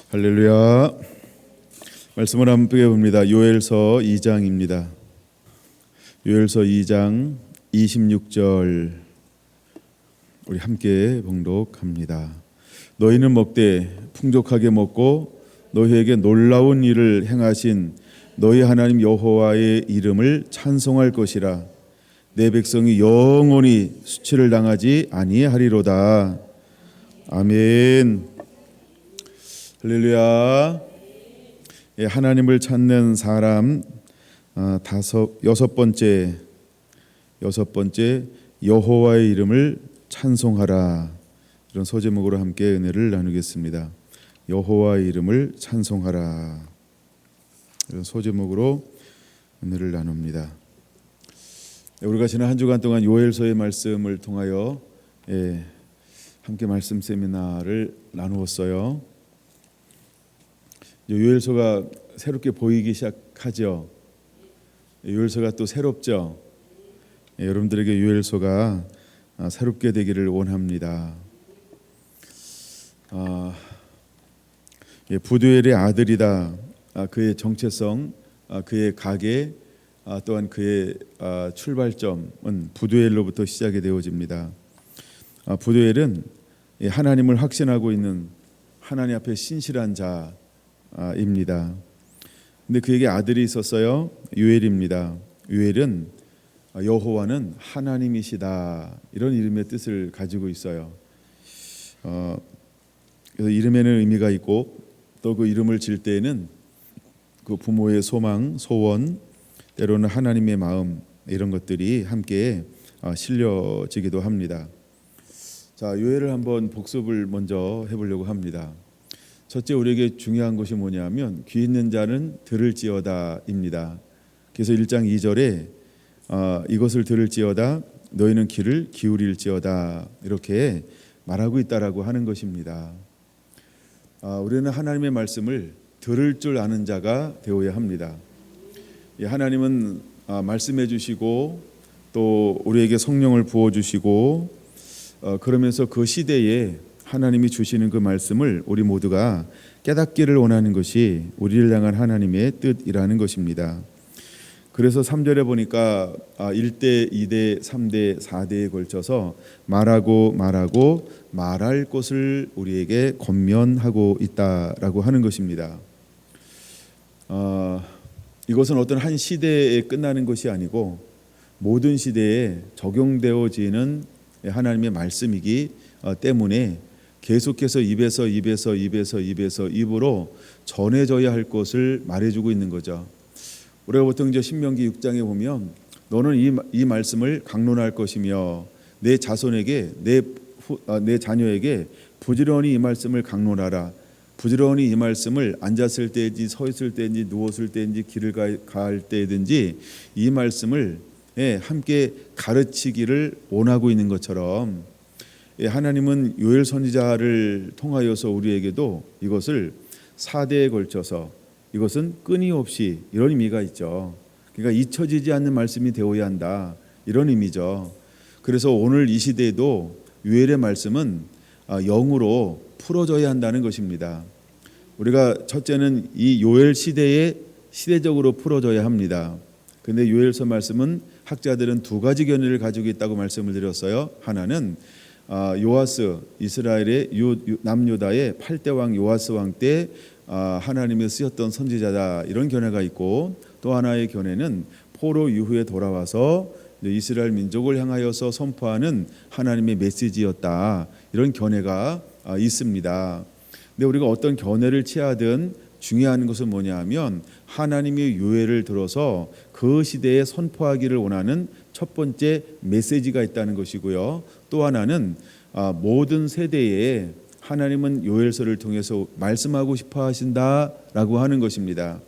할렐루야. 말씀을 함께 봅니다. 요엘서 2장입니다. 요엘서 2장 26절 우리 함께 봉독합니다. 너희는 먹되 풍족하게 먹고 너희에게 놀라운 일을 행하신 너희 하나님 여호와의 이름을 찬송할 것이라. 내 백성이 영원히 수치를 당하지 아니하리로다. 아멘. 할렐루야. 하나님을 찾는 사람 여섯 번째 여호와의 이름을 찬송하라. 이런 소제목으로 함께 은혜를 나누겠습니다. 여호와의 이름을 찬송하라. 이런 소제목으로 은혜를 나눕니다. 우리가 지난 한 주간 동안 요엘서의 말씀을 통하여 함께 말씀 세미나를 나누었어요. 요엘서가 새롭게 보이기 시작하죠. 요엘서가 또 새롭죠. 여러분들에게 요엘서가 새롭게 되기를 원합니다. 부두엘의 아들이다. 그의 정체성, 그의 가계, 또한 그의 출발점은 부두엘로부터 시작이 되어집니다. 부두엘은 하나님을 확신하고 있는 하나님 앞에 신실한 자입니다. 근데 그에게 아들이 있었어요. 요엘입니다. 요엘은 여호와는 하나님이시다, 이런 이름의 뜻을 가지고 있어요. 그래서 이름에는 의미가 있고, 또 그 이름을 질 때에는 그 부모의 소망, 소원, 때로는 하나님의 마음, 이런 것들이 함께 실려지기도 합니다. 자, 요엘을 한번 복습을 먼저 해보려고 합니다. 첫째, 우리에게 중요한 것이 뭐냐면 귀 있는 자는 들을지어다입니다. 그래서 1장 2절에 이것을 들을지어다, 너희는 귀를 기울일지어다, 이렇게 말하고 있다라고 하는 것입니다. 우리는 하나님의 말씀을 들을 줄 아는 자가 되어야 합니다. 하나님은 말씀해 주시고 또 우리에게 성령을 부어 주시고, 그러면서 그 시대에 하나님이 주시는 그 말씀을 우리 모두가 깨닫기를 원하는 것이 우리를 향한 하나님의 뜻이라는 것입니다. 그래서 3절에 보니까 1대, 2대, 3대, 4대에 걸쳐서 말하고 말할 것을 우리에게 권면하고 있다라고 하는 것입니다. 이것은 어떤 한 시대에 끝나는 것이 아니고 모든 시대에 적용되어지는 하나님의 말씀이기 때문에 계속해서 입으로 전해져야 할 것을 말해주고 있는 거죠. 우리가 보통 이제 신명기 6장에 보면 너는 이 말씀을 강론할 것이며 내 자손에게 내 자녀에게 부지런히 이 말씀을 강론하라. 부지런히 이 말씀을 앉았을 때인지 서 있을 때인지 누웠을 때인지 길을 갈 때든지 이 말씀을 함께 가르치기를 원하고 있는 것처럼, 하나님은 요엘 선지자를 통하여서 우리에게도 이것을 4대에 걸쳐서, 이것은 끊임없이, 이런 의미가 있죠. 그러니까 잊혀지지 않는 말씀이 되어야 한다, 이런 의미죠. 그래서 오늘 이 시대에도 요엘의 말씀은 영으로 풀어져야 한다는 것입니다. 우리가 첫째는 이 요엘 시대에 시대적으로 풀어져야 합니다. 그런데 요엘서 말씀은 학자들은 두 가지 견해를 가지고 있다고 말씀을 드렸어요. 하나는 요아스, 이스라엘의 남유다의 8대 왕 요아스 왕 때 하나님이 쓰였던 선지자다, 이런 견해가 있고, 또 하나의 견해는 포로 이후에 돌아와서 이스라엘 민족을 향하여서 선포하는 하나님의 메시지였다, 이런 견해가 있습니다. 근데 우리가 어떤 견해를 취하든 중요한 것은 뭐냐 하면 하나님의 요엘을 들어서 그 시대에 선포하기를 원하는 첫 번째 메시지가 있다는 것이고요. 또 하나는 모든 세대에 하나님은 요엘서를 통해서 말씀하고 싶어 하신다라고 하는 것입니다.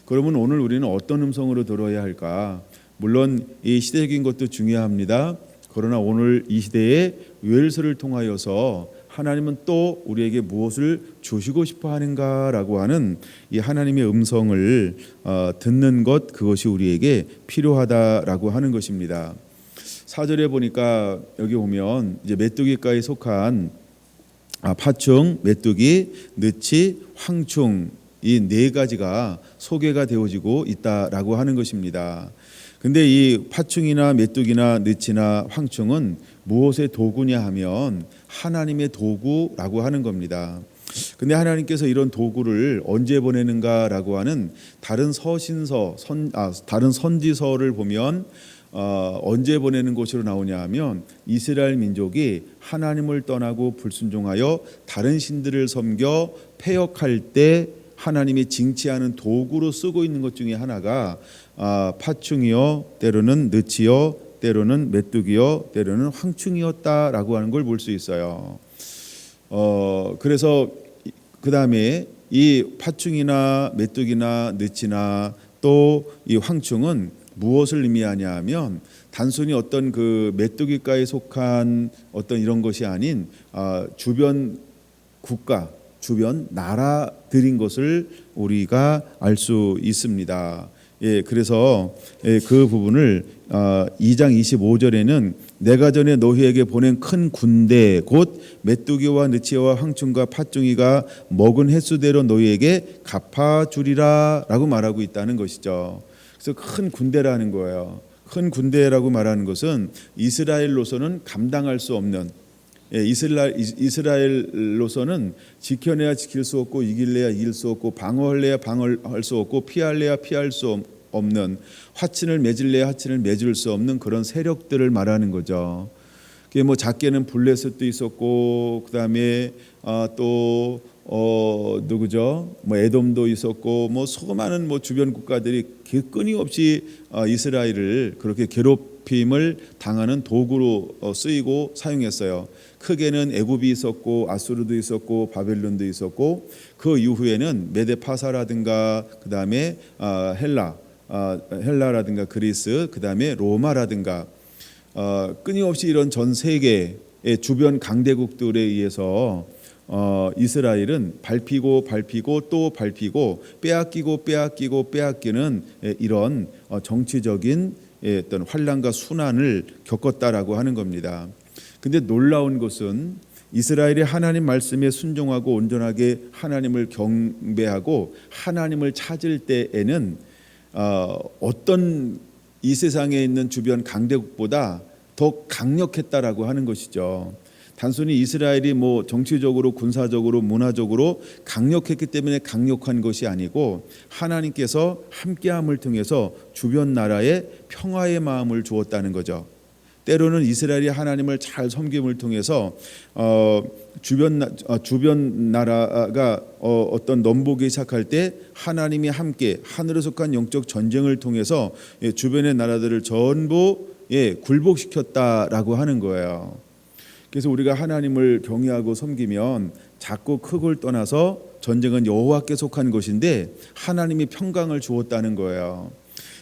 그러면 오늘 우리는 어떤 음성으로 들어야 할까? 물론 이 시대적인 것도 중요합니다. 그러나 오늘 이 시대에 요엘서를 통하여서 하나님은 또 우리에게 무엇을 주시고 싶어 하는가라고 하는 이 하나님의 음성을 듣는 것, 그것이 우리에게 필요하다라고 하는 것입니다. 4절에 보니까 여기 보면 이제 메뚜기과에 속한 파충, 메뚜기, 느치, 황충 이 네 가지가 소개가 되어지고 있다라고 하는 것입니다. 근데 이 파충이나 메뚜기나 느치나 황충은 무엇의 도구냐 하면 하나님의 도구라고 하는 겁니다. 근데 하나님께서 이런 도구를 언제 보내는가라고 하는 다른 다른 선지서를 보면 언제 보내는 것으로 나오냐 하면 이스라엘 민족이 하나님을 떠나고 불순종하여 다른 신들을 섬겨 패역할 때 하나님이 징치하는 도구로 쓰고 있는 것 중에 하나가 파충이요, 때로는 느치요, 때로는 메뚜기요, 때로는 황충이었다라고 하는 걸 볼 수 있어요. 그래서 그 다음에 이 파충이나 메뚜기나 느치나 또 이 황충은 무엇을 의미하냐 하면 단순히 어떤 그 메뚜기과에 속한 어떤 이런 것이 아닌 주변 국가, 주변 나라들인 것을 우리가 알 수 있습니다. 그래서 그 부분을 2장 25절에는 내가 전에 너희에게 보낸 큰 군대 곧 메뚜기와 느치와 황충과 팥중이가 먹은 횟수대로 너희에게 갚아주리라 라고 말하고 있다는 것이죠. 그래서 큰 군대라는 거예요. 큰 군대라고 말하는 것은 이스라엘로서는 감당할 수 없는, 이스라엘로서는 지켜내야 지킬 수 없고 이길래야 이길 수 없고 방어할래야 방어할 수 없고 피할래야 피할 수 없는, 화친을 맺을래야 화친을 맺을 수 없는 그런 세력들을 말하는 거죠. 그게 뭐 작게는 블레셋도 있었고 그다음에 또 누구죠? 뭐 에돔도 있었고 뭐 수많은 뭐 주변 국가들이 끊임없이 이스라엘을 그렇게 괴롭힘을 당하는 도구로 쓰이고 사용했어요. 크게는 애굽이 있었고 아수르도 있었고 바벨론도 있었고 그 이후에는 메데파사라든가 그다음에 헬라라든가 그리스 그다음에 로마라든가 끊임없이 이런 전 세계의 주변 강대국들에 의해서 이스라엘은 밟히고 또 밟히고 빼앗기고 빼앗기는 이런 정치적인 어떤 환란과 순환을 겪었다라고 하는 겁니다. 근데 놀라운 것은 이스라엘이 하나님 말씀에 순종하고 온전하게 하나님을 경배하고 하나님을 찾을 때에는 어떤 이 세상에 있는 주변 강대국보다 더 강력했다라고 하는 것이죠. 단순히 이스라엘이 뭐 정치적으로 군사적으로 문화적으로 강력했기 때문에 강력한 것이 아니고 하나님께서 함께함을 통해서 주변 나라에 평화의 마음을 주었다는 거죠. 때로는 이스라엘이 하나님을 잘 섬김을 통해서 주변 나라가 어떤 넘보기 시작할 때 하나님이 함께 하늘에 속한 영적 전쟁을 통해서 주변의 나라들을 전부 굴복시켰다라고 하는 거예요. 그래서 우리가 하나님을 경외하고 섬기면 작고 크고를 떠나서 전쟁은 여호와께 속한 것인데 하나님이 평강을 주었다는 거예요.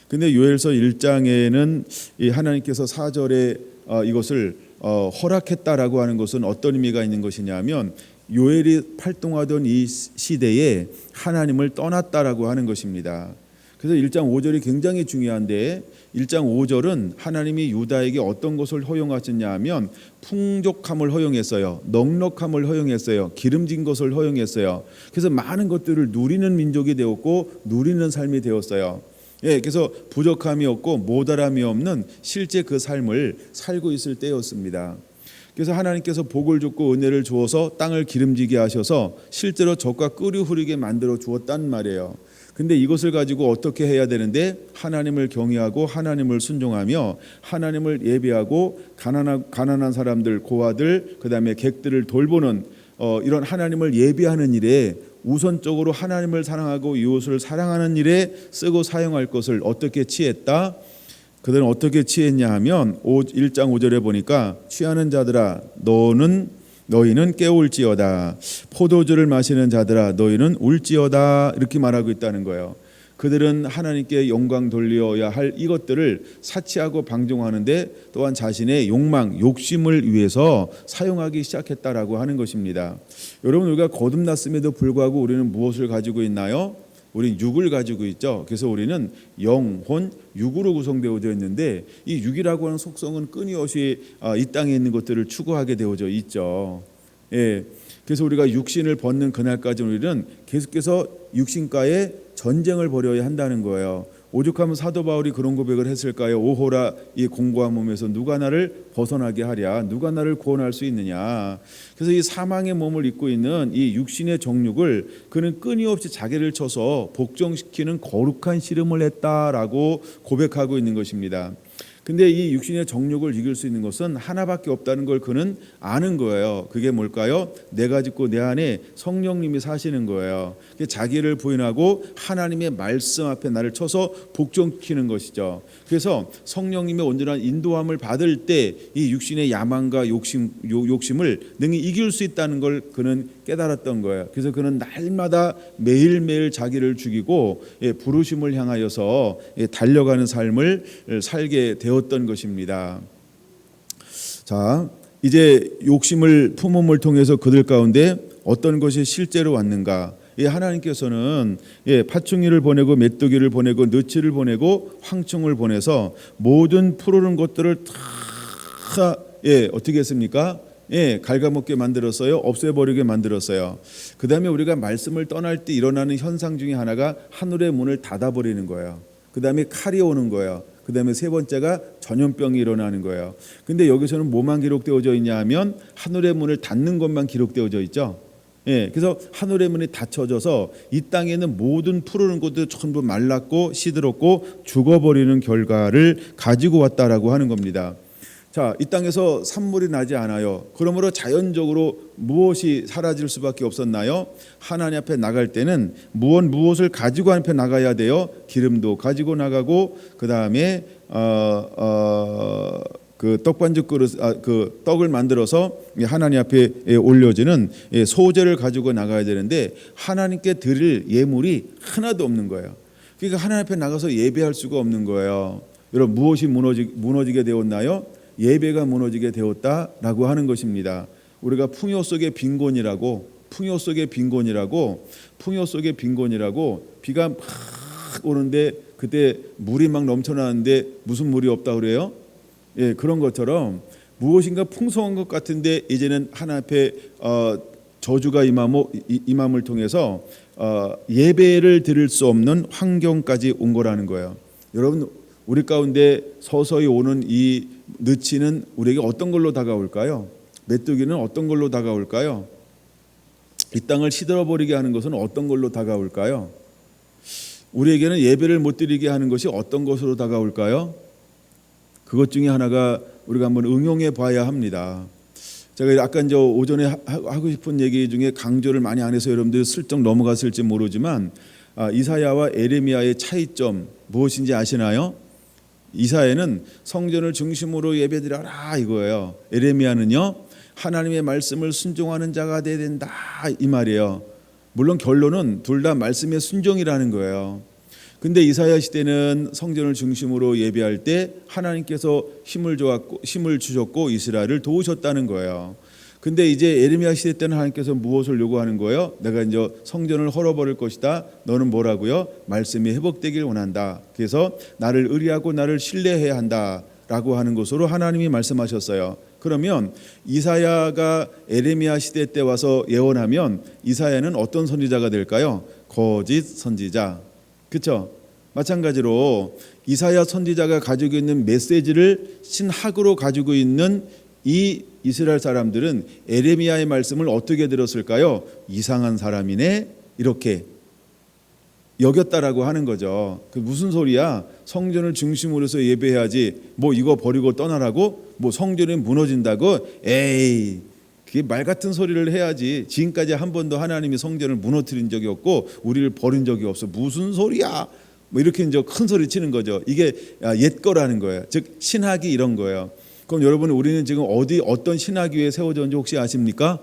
근데 요엘서 1장에는 이 하나님께서 4절에 이것을 허락했다라고 하는 것은 어떤 의미가 있는 것이냐면 요엘이 활동하던 이 시대에 하나님을 떠났다라고 하는 것입니다. 그래서 1장 5절이 굉장히 중요한데 1장 5절은 하나님이 유다에게 어떤 것을 허용하셨냐 하면 풍족함을 허용했어요. 넉넉함을 허용했어요. 기름진 것을 허용했어요. 그래서 많은 것들을 누리는 민족이 되었고 누리는 삶이 되었어요. 그래서 부족함이 없고 모자람이 없는 실제 그 삶을 살고 있을 때였습니다. 그래서 하나님께서 복을 줬고 은혜를 주어서 땅을 기름지게 하셔서 실제로 젖과 꿀이 흐르게 만들어 주었단 말이에요. 근데 이것을 가지고 어떻게 해야 되는데 하나님을 경외하고 하나님을 순종하며 하나님을 예배하고 가난한 사람들, 고아들, 그다음에 객들을 돌보는 이런 하나님을 예배하는 일에 우선적으로 하나님을 사랑하고 이웃을 사랑하는 일에 쓰고 사용할 것을 어떻게 취했다? 그들은 어떻게 취했냐 하면 1장 5절에 보니까 취하는 자들아 너희는 깨울지어다. 포도주를 마시는 자들아 너희는 울지어다. 이렇게 말하고 있다는 거예요. 그들은 하나님께 영광 돌려야 할 이것들을 사치하고 방종하는데 또한 자신의 욕심을 위해서 사용하기 시작했다라고 하는 것입니다. 여러분, 우리가 거듭났음에도 불구하고 우리는 무엇을 가지고 있나요? 우리는 육을 가지고 있죠. 그래서 우리는 영혼, 육으로 구성되어져 있는데 이 육이라고 하는 속성은 끊임없이 이 땅에 있는 것들을 추구하게 되어져 있죠. 예. 그래서 우리가 육신을 벗는 그날까지 우리는 계속해서 육신과의 전쟁을 벌여야 한다는 거예요. 오죽하면 사도 바울이 그런 고백을 했을까요? 오호라 이 공고한 몸에서 누가 나를 벗어나게 하랴, 누가 나를 구원할 수 있느냐. 그래서 이 사망의 몸을 입고 있는 이 육신의 정욕을 그는 끊임없이 자기를 쳐서 복종시키는 거룩한 씨름을 했다라고 고백하고 있는 것입니다. 근데 이 육신의 정욕을 이길 수 있는 것은 하나밖에 없다는 걸 그는 아는 거예요. 그게 뭘까요? 내가 짓고 내 안에 성령님이 사시는 거예요. 자기를 부인하고 하나님의 말씀 앞에 나를 쳐서 복종시키는 것이죠. 그래서 성령님의 온전한 인도함을 받을 때 이 육신의 야망과 욕심을 능히 이길 수 있다는 걸 그는 깨달았던 거예요. 그래서 그는 날마다 매일매일 자기를 죽이고 부르심을 향하여서 달려가는 삶을 살게 되었던 것입니다. 자, 이제 욕심을 품음을 통해서 그들 가운데 어떤 것이 실제로 왔는가? 하나님께서는 파충류를 보내고 메뚜기를 보내고 느치를 보내고 황충을 보내서 모든 푸르른 것들을 다 어떻게 했습니까? 갉아먹게 만들었어요. 없애버리게 만들었어요. 그 다음에 우리가 말씀을 떠날 때 일어나는 현상 중에 하나가 하늘의 문을 닫아버리는 거예요. 그 다음에 칼이 오는 거예요. 그 다음에 세 번째가 전염병이 일어나는 거예요. 근데 여기서는 뭐만 기록되어져 있냐 하면 하늘의 문을 닫는 것만 기록되어져 있죠. 그래서 하늘의 문이 닫혀져서 이 땅에 있는 모든 푸르른 것들 전부 말랐고 시들었고 죽어버리는 결과를 가지고 왔다라고 하는 겁니다. 자, 이 땅에서 산물이 나지 않아요. 그러므로 자연적으로 무엇이 사라질 수밖에 없었나요? 하나님 앞에 나갈 때는 무엇을 가지고 앞에 나가야 돼요? 기름도 가지고 나가고 그 다음에 그 떡반죽 그릇, 그 떡을 만들어서 하나님 앞에 올려지는 소제를 가지고 나가야 되는데 하나님께 드릴 예물이 하나도 없는 거예요. 그러니까 하나님 앞에 나가서 예배할 수가 없는 거예요. 여러분 무엇이 무너지게 되었나요? 예배가 무너지게 되었다라고 하는 것입니다. 우리가 풍요 속의 빈곤이라고 비가 막 오는데 그때 물이 막 넘쳐나는데 무슨 물이 없다 그래요? 그런 것처럼 무엇인가 풍성한 것 같은데 이제는 하나님 앞에 저주가 임함을 통해서 예배를 드릴 수 없는 환경까지 온 거라는 거예요. 여러분 우리 가운데 서서히 오는 이 느치는 우리에게 어떤 걸로 다가올까요? 메뚜기는 어떤 걸로 다가올까요? 이 땅을 시들어버리게 하는 것은 어떤 걸로 다가올까요? 우리에게는 예배를 못 드리게 하는 것이 어떤 것으로 다가올까요? 그것 중에 하나가 우리가 한번 응용해 봐야 합니다. 제가 아까 이제 오전에 하고 싶은 얘기 중에 강조를 많이 안 해서 여러분들 슬쩍 넘어갔을지 모르지만 이사야와 에레미야의 차이점 무엇인지 아시나요? 이사야는 성전을 중심으로 예배드려라 이거예요. 에레미야는요 하나님의 말씀을 순종하는 자가 되어야 된다 이 말이에요. 물론 결론은 둘 다 말씀의 순종이라는 거예요. 근데 이사야 시대는 성전을 중심으로 예배할 때 하나님께서 힘을 주셨고 이스라엘을 도우셨다는 거예요. 근데 이제 에레미야 시대 때는 하나님께서 무엇을 요구하는 거예요? 내가 이제 성전을 헐어버릴 것이다. 너는 뭐라고요? 말씀이 회복되길 원한다. 그래서 나를 의리하고 나를 신뢰해야 한다라고 하는 것으로 하나님이 말씀하셨어요. 그러면 이사야가 에레미야 시대 때 와서 예언하면 이사야는 어떤 선지자가 될까요? 거짓 선지자. 그렇죠? 마찬가지로 이사야 선지자가 가지고 있는 메시지를 신학으로 가지고 있는 이 이스라엘 사람들은 에레미야의 말씀을 어떻게 들었을까요? 이상한 사람이네 이렇게 여겼다라고 하는 거죠. 그 무슨 소리야? 성전을 중심으로 해서 예배해야지 뭐 이거 버리고 떠나라고? 뭐 성전이 무너진다고? 에이 그게 말 같은 소리를 해야지. 지금까지 한 번도 하나님이 성전을 무너뜨린 적이 없고 우리를 버린 적이 없어. 무슨 소리야? 뭐 이렇게 이제 큰 소리 치는 거죠. 이게 옛 거라는 거예요. 즉 신학이 이런 거예요. 그럼 여러분 우리는 지금 어떤 신학 위에 세워졌는지 혹시 아십니까?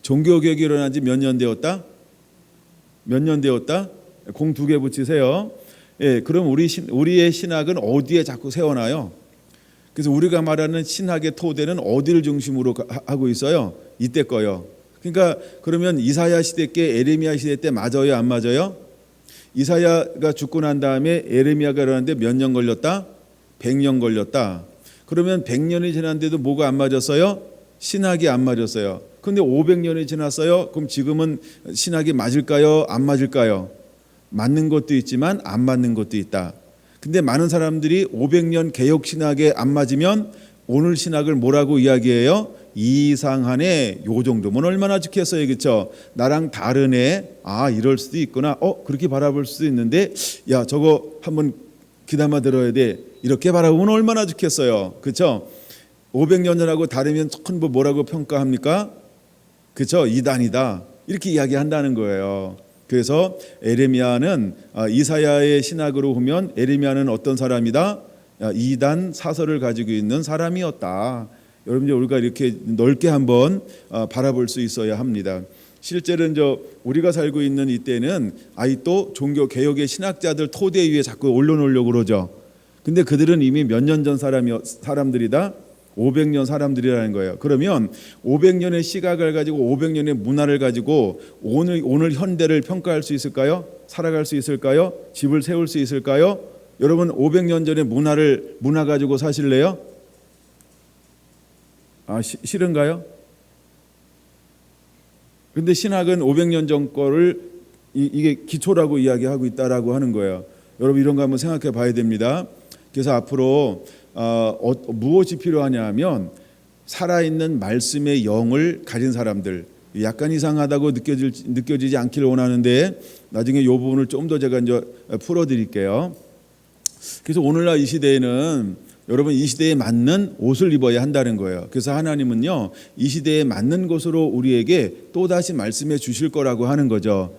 종교개혁이 일어난 지 몇 년 되었다? 몇 년 되었다? 공 2개 붙이세요. 그럼 우리의 신학은 어디에 자꾸 세워놔요? 그래서 우리가 말하는 신학의 토대는 어디를 중심으로 하고 있어요? 이때 거요. 그러니까 그러면 이사야 시대 때 에레미야 시대 때 맞아요? 안 맞아요? 이사야가 죽고 난 다음에 에레미야가 일어났는데 몇 년 걸렸다? 100년 걸렸다. 그러면 100년이 지났는데도 뭐가 안 맞았어요? 신학이 안 맞았어요. 근데 500년이 지났어요. 그럼 지금은 신학이 맞을까요? 안 맞을까요? 맞는 것도 있지만 안 맞는 것도 있다. 근데 많은 사람들이 500년 개혁 신학에 안 맞으면 오늘 신학을 뭐라고 이야기해요? 이상하네. 요 정도면 얼마나 좋겠어요. 그렇죠? 나랑 다르네. 아, 이럴 수도 있구나. 그렇게 바라볼 수도 있는데 야, 저거 한번 귀담아 들어야 돼. 이렇게 바라보면 얼마나 좋겠어요. 그렇죠? 500년 전하고 다르면 전부 뭐라고 평가합니까? 그렇죠? 이단이다. 이렇게 이야기한다는 거예요. 그래서 에레미야는 이사야의 신학으로 보면 에레미야는 어떤 사람이다? 이단 사설을 가지고 있는 사람이었다. 여러분 우리가 이렇게 넓게 한번 바라볼 수 있어야 합니다. 실제로는 우리가 살고 있는 이때는 또 종교 개혁의 신학자들 토대 위에 자꾸 올려놓으려고 그러죠. 근데 그들은 이미 몇 년 전 사람들이다. 500년 사람들이라는 거예요. 그러면 500년의 시각을 가지고 500년의 문화를 가지고 오늘 현대를 평가할 수 있을까요? 살아갈 수 있을까요? 집을 세울 수 있을까요? 여러분 500년 전의 문화 가지고 사실래요? 싫은가요? 근데 신학은 500년 전 거를 이게 기초라고 이야기하고 있다라고 하는 거예요. 여러분 이런 거 한번 생각해 봐야 됩니다. 그래서 앞으로 무엇이 필요하냐면 살아있는 말씀의 영을 가진 사람들, 약간 이상하다고 느껴지지 않기를 원하는데 나중에 이 부분을 좀 더 제가 이제 풀어드릴게요. 그래서 오늘날 이 시대에는 여러분 이 시대에 맞는 옷을 입어야 한다는 거예요. 그래서 하나님은요 이 시대에 맞는 것으로 우리에게 또다시 말씀해 주실 거라고 하는 거죠.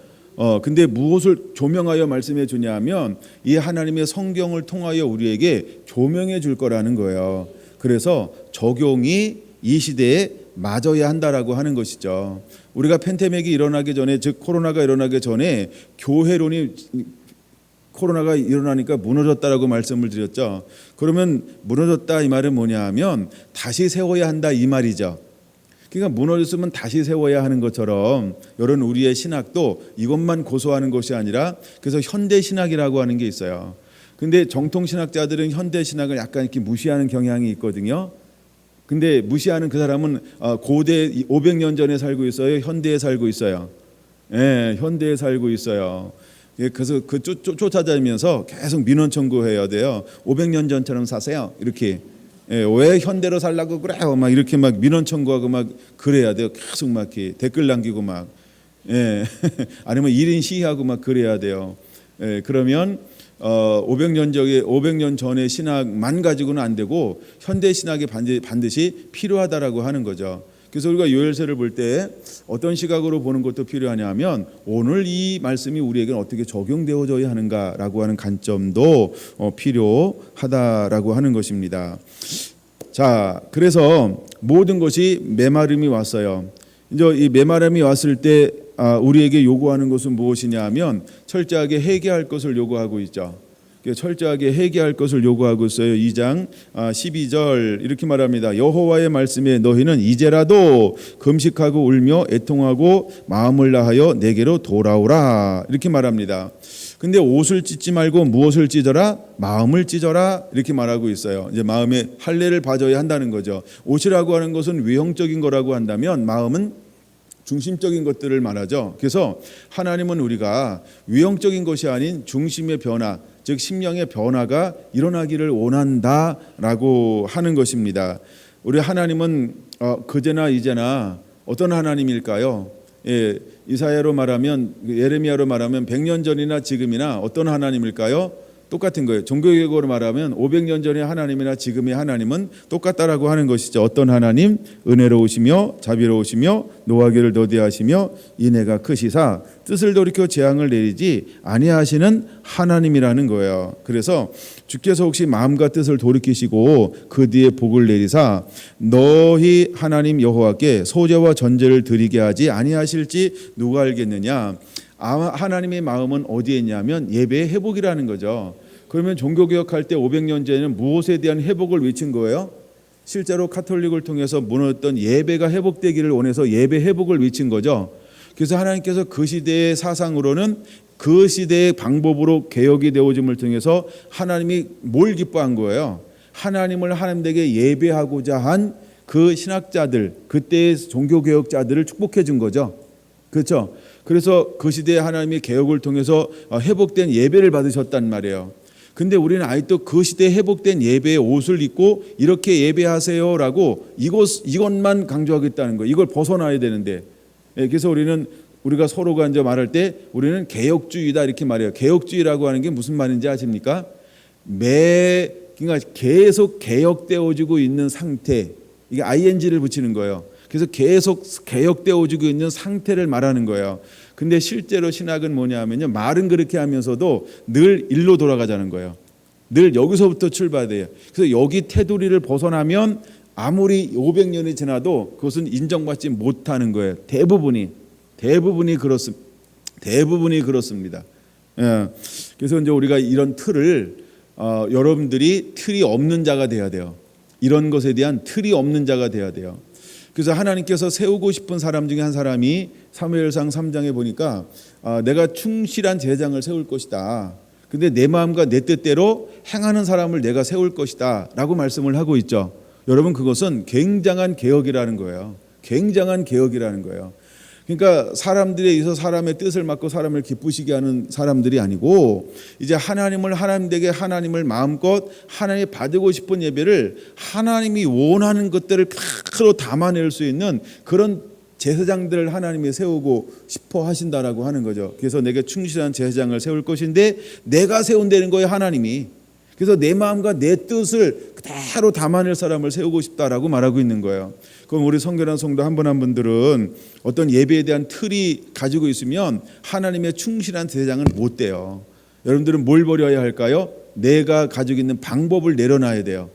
근데 무엇을 조명하여 말씀해 주냐면 이 하나님의 성경을 통하여 우리에게 조명해 줄 거라는 거예요. 그래서 적용이 이 시대에 맞아야 한다라고 하는 것이죠. 우리가 팬데믹이 일어나기 전에, 즉 코로나가 일어나기 전에 교회론이 코로나가 일어나니까 무너졌다라고 말씀을 드렸죠. 그러면 무너졌다 이 말은 뭐냐 하면 다시 세워야 한다 이 말이죠. 그러니까 무너졌으면 다시 세워야 하는 것처럼 여러분 우리의 신학도 이것만 고소하는 것이 아니라 그래서 현대 신학이라고 하는 게 있어요. 근데 정통 신학자들은 현대 신학을 약간 이렇게 무시하는 경향이 있거든요. 근데 무시하는 그 사람은 고대 500년 전에 살고 있어요. 현대에 살고 있어요. 예, 현대에 살고 있어요. 그래서 그 쫓아다니면서 계속 민원 청구해야 돼요. 500년 전처럼 사세요. 이렇게. 왜 현대로 살라고 그래요? 막 이렇게 막 민원 청구하고 막 그래야 돼요. 계속 막 이렇게 댓글 남기고 막 아니면 1인 시위하고 막 그래야 돼요. 그러면 500년 전의 신학만 가지고는 안 되고 현대 신학이 반드시 필요하다라고 하는 거죠. 그래서 우리가 요엘서를 볼 때 어떤 시각으로 보는 것도 필요하냐면 오늘 이 말씀이 우리에게는 어떻게 적용되어져야 하는가라고 하는 관점도 필요하다라고 하는 것입니다. 자, 그래서 모든 것이 메마름이 왔어요. 이제 이 메마름이 왔을 때 우리에게 요구하는 것은 무엇이냐면 철저하게 회개할 것을 요구하고 있죠. 철저하게 회개할 것을 요구하고 있어요. 2장 12절 이렇게 말합니다. 여호와의 말씀에 너희는 이제라도 금식하고 울며 애통하고 마음을 다하여 내게로 돌아오라 이렇게 말합니다. 근데 옷을 찢지 말고 무엇을 찢어라? 마음을 찢어라 이렇게 말하고 있어요. 이제 마음에 할례를 봐줘야 한다는 거죠. 옷이라고 하는 것은 외형적인 거라고 한다면 마음은 중심적인 것들을 말하죠. 그래서 하나님은 우리가 외형적인 것이 아닌 중심의 변화, 즉 심령의 변화가 일어나기를 원한다라고 하는 것입니다. 우리 하나님은 그제나 이제나 어떤 하나님일까요? 이사야로 말하면 예레미야로 말하면 100년 전이나 지금이나 어떤 하나님일까요? 똑같은 거예요. 종교개혁으로 말하면 500년 전의 하나님이나 지금의 하나님은 똑같다라고 하는 것이죠. 어떤 하나님? 은혜로우시며 자비로우시며 노하기를 더디하시며 인애가 크시사 뜻을 돌이켜 재앙을 내리지 아니하시는 하나님이라는 거예요. 그래서 주께서 혹시 마음과 뜻을 돌이키시고 그 뒤에 복을 내리사 너희 하나님 여호와께 소제와 전제를 드리게 하지 아니하실지 누가 알겠느냐. 하나님의 마음은 어디에 있냐면 예배의 회복이라는 거죠. 그러면 종교개혁할 때 500년 전에는 무엇에 대한 회복을 외친 거예요? 실제로 카톨릭을 통해서 무너졌던 예배가 회복되기를 원해서 예배 회복을 외친 거죠. 그래서 하나님께서 그 시대의 사상으로는 그 시대의 방법으로 개혁이 되어짐을 통해서 하나님이 뭘 기뻐한 거예요? 하나님을 하나님에게 예배하고자 한 그 신학자들, 그때의 종교개혁자들을 축복해 준 거죠. 그렇죠? 그래서 그 시대에 하나님의 개혁을 통해서 회복된 예배를 받으셨단 말이에요. 근데 우리는 아직도 그 시대에 회복된 예배의 옷을 입고 이렇게 예배하세요라고 이것만 강조하겠다는 거예요. 이걸 벗어나야 되는데. 그래서 우리가 서로가 이제 말할 때 우리는 개혁주의다 이렇게 말해요. 개혁주의라고 하는 게 무슨 말인지 아십니까? 그러니까 계속 개혁되어지고 있는 상태. 이게 ing를 붙이는 거예요. 그래서 계속 개혁되어지고 있는 상태를 말하는 거예요. 근데 실제로 신학은 뭐냐면요, 말은 그렇게 하면서도 늘 일로 돌아가자는 거예요. 늘 여기서부터 출발돼요. 그래서 여기 테두리를 벗어나면 아무리 500년이 지나도 그것은 인정받지 못하는 거예요. 대부분이 그렇습니다. 예. 그래서 이제 우리가 이런 틀을 여러분들이 틀이 없는 자가 돼야 돼요. 이런 것에 대한 틀이 없는 자가 돼야 돼요. 그래서 하나님께서 세우고 싶은 사람 중에 한 사람이 사무엘상 3장에 보니까 내가 충실한 제사장을 세울 것이다. 근데 내 마음과 내 뜻대로 행하는 사람을 내가 세울 것이다 라고 말씀을 하고 있죠. 여러분, 그것은 굉장한 개혁이라는 거예요. 굉장한 개혁이라는 거예요. 그러니까 사람들에 의해서 사람의 뜻을 맡고 사람을 기쁘시게 하는 사람들이 아니고, 이제 하나님을 마음껏 하나님이 받고 싶은 예배를 하나님이 원하는 것들을 그대로 담아낼 수 있는 그런 제사장들을 하나님이 세우고 싶어 하신다라고 하는 거죠. 그래서 내게 충실한 제사장을 세울 것인데 내가 세운다는 거예요, 하나님이. 그래서 내 마음과 내 뜻을 그대로 담아낼 사람을 세우고 싶다라고 말하고 있는 거예요. 그럼 우리 성결한 성도 한 분 한 분들은 어떤 예배에 대한 틀이 가지고 있으면 하나님의 충실한 제사장은 못 돼요. 여러분들은 뭘 버려야 할까요? 내가 가지고 있는 방법을 내려놔야 돼요.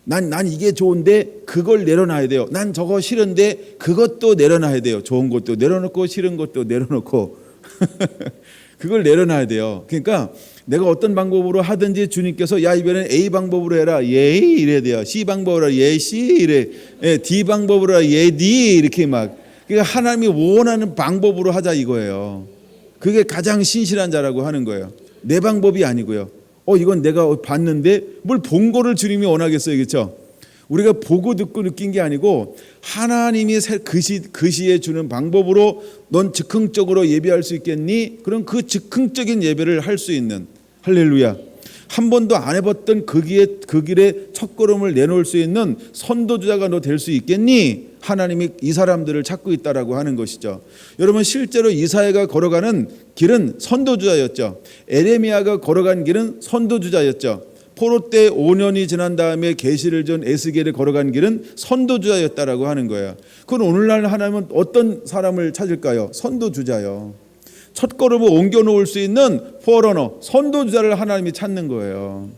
난 이게 좋은데 그걸 내려놔야 돼요. 난 저거 싫은데 그것도 내려놔야 돼요. 좋은 것도 내려놓고 싫은 것도 내려놓고 그걸 내려놔야 돼요. 그러니까 내가 어떤 방법으로 하든지 주님께서 야, 이번엔 A 방법으로 해라, 예 이래야 돼요. C 방법으로 해라, 예 C 이래. D 방법으로 해라, 예 D 이렇게 막. 그러니까 하나님이 원하는 방법으로 하자 이거예요. 그게 가장 신실한 자라고 하는 거예요. 내 방법이 아니고요. 이건 내가 봤는데 뭘 본 거를 주님이 원하겠어요, 그렇죠? 우리가 보고 듣고 느낀 게 아니고 하나님이 그 시에 주는 방법으로 넌 즉흥적으로 예배할 수 있겠니? 그럼 그 즉흥적인 예배를 할 수 있는, 할렐루야, 한 번도 안 해봤던 그 길에 첫걸음을 내놓을 수 있는 선도주자가 너 될 수 있겠니? 하나님이 이 사람들을 찾고 있다라고 하는 것이죠. 여러분, 실제로 이사야가 걸어가는 길은 선도주자였죠. 에레미야가 걸어간 길은 선도주자였죠. 포로 때 5년이 지난 다음에 계시를 전 에스겔이 걸어간 길은 선도주자였다라고 하는 거예요. 그건 오늘날 하나님은 어떤 사람을 찾을까요? 선도주자요. 첫걸음을 옮겨놓을 수 있는 포러너, 선도주자를 하나님이 찾는 거예요.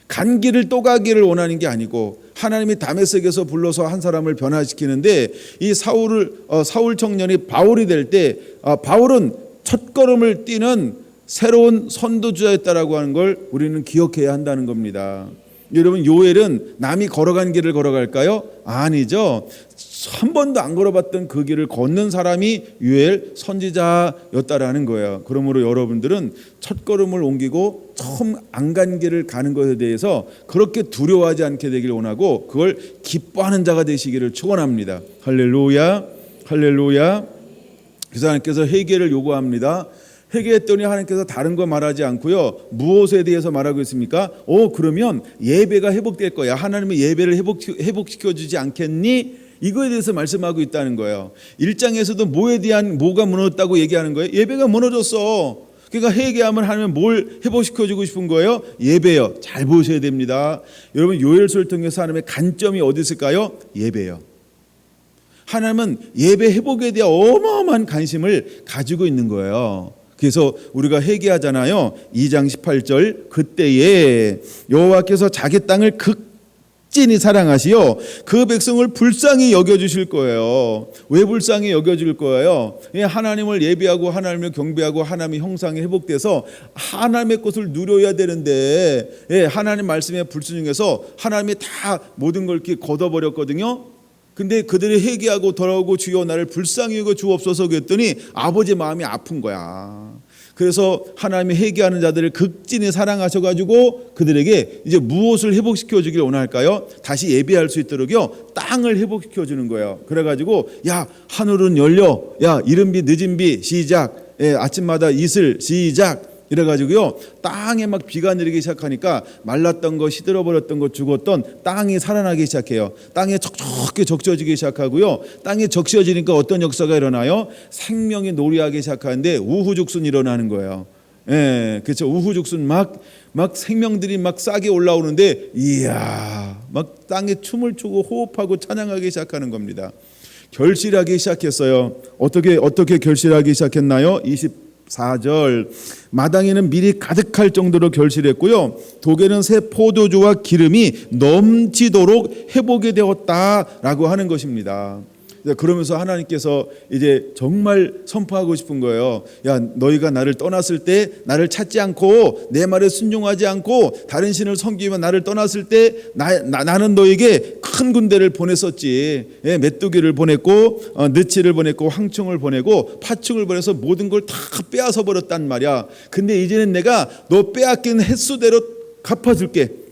간 길을 또 가기를 원하는 게 아니고, 하나님이 다메섹에서 불러서 한 사람을 변화시키는데, 이 사울 청년이 바울이 될 때 바울은 첫걸음을 뛰는 새로운 선도주자였다라고 하는 걸 우리는 기억해야 한다는 겁니다. 여러분, 요엘은 남이 걸어간 길을 걸어갈까요? 아니죠. 한 번도 안 걸어봤던 그 길을 걷는 사람이 요엘 선지자였다라는 거예요. 그러므로 여러분들은 첫걸음을 옮기고 처음 안 간 길을 가는 것에 대해서 그렇게 두려워하지 않게 되기를 원하고, 그걸 기뻐하는 자가 되시기를 축원합니다. 할렐루야, 할렐루야. 그래서 하나님께서 회개를 요구합니다. 회개했더니 하나님께서 다른 거 말하지 않고요, 무엇에 대해서 말하고 있습니까? 그러면 예배가 회복될 거야. 하나님의 예배를 회복시켜주지 않겠니? 이거에 대해서 말씀하고 있다는 거예요. 1장에서도 뭐가 무너졌다고 얘기하는 거예요? 예배가 무너졌어. 그러니까 회개하면 하나님은 뭘 회복시켜주고 싶은 거예요? 예배요. 잘 보셔야 됩니다. 여러분, 요엘서를 통해서 하나님의 관점이 어디 있을까요? 예배요. 하나님은 예배 회복에 대한 어마어마한 관심을 가지고 있는 거예요. 그래서 우리가 회개하잖아요. 2장 18절, 그때에 여호와께서 자기 땅을 극진히 사랑하시어 그 백성을 불쌍히 여겨주실 거예요. 왜 불쌍히 여겨줄 거예요? 하나님을 예배하고 하나님을 경배하고 하나님의 형상이 회복돼서 하나님의 것을 누려야 되는데, 하나님 말씀에 불순종해서 하나님이 다 모든 걸 이렇게 걷어버렸거든요. 근데 그들이 회개하고 돌아오고 주여 나를 불쌍히 여겨 주옵소서 그랬더니 아버지 마음이 아픈 거야. 그래서 하나님이 회개하는 자들을 극진히 사랑하셔가지고 그들에게 이제 무엇을 회복시켜 주길 원할까요? 다시 예배할 수 있도록요 땅을 회복시켜 주는 거예요. 그래가지고 야 하늘은 열려, 야 이른 비 늦은 비 시작, 아침마다 이슬 시작. 이래가지고요 땅에 막 비가 내리기 시작하니까 말랐던 거, 시들어버렸던 거, 죽었던 땅이 살아나기 시작해요. 땅에 촉촉하게 적셔지기 시작하고요, 땅에 적셔지니까 어떤 역사가 일어나요? 생명이 노래하기 시작하는데 우후죽순 일어나는 거예요. 그렇죠. 우후죽순 막 생명들이 막 싹이 올라오는데 이야 막 땅에 춤을 추고 호흡하고 찬양하기 시작하는 겁니다. 결실하기 시작했어요. 어떻게 결실하기 시작했나요? 24절 마당에는 밀이 가득할 정도로 결실했고요, 독에는 새 포도주와 기름이 넘치도록 회복이 되었다라고 하는 것입니다. 그러면서 하나님께서 이제 정말 선포하고 싶은 거예요. 야 너희가 나를 떠났을 때 나를 찾지 않고 내 말에 순종하지 않고 다른 신을 섬기며 나를 떠났을 때 나는 너에게 큰 군대를 보냈었지. 메뚜기를 보냈고 느치를 보냈고 황충을 보내고 파충을 보내서 모든 걸 다 빼앗아 버렸단 말이야. 근데 이제는 내가 너 빼앗긴 횟수대로 갚아줄게.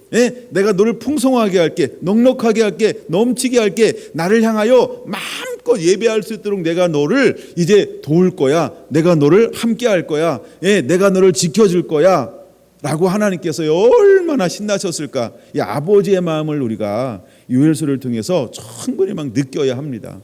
내가 너를 풍성하게 할게, 넉넉하게 할게, 넘치게 할게. 나를 향하여 마음껏 예배할 수 있도록 내가 너를 이제 도울 거야. 내가 너를 함께 할 거야. 내가 너를 지켜줄 거야 라고 하나님께서 얼마나 신나셨을까. 이 아버지의 마음을 우리가 요엘서를 통해서 충분히 막 느껴야 합니다.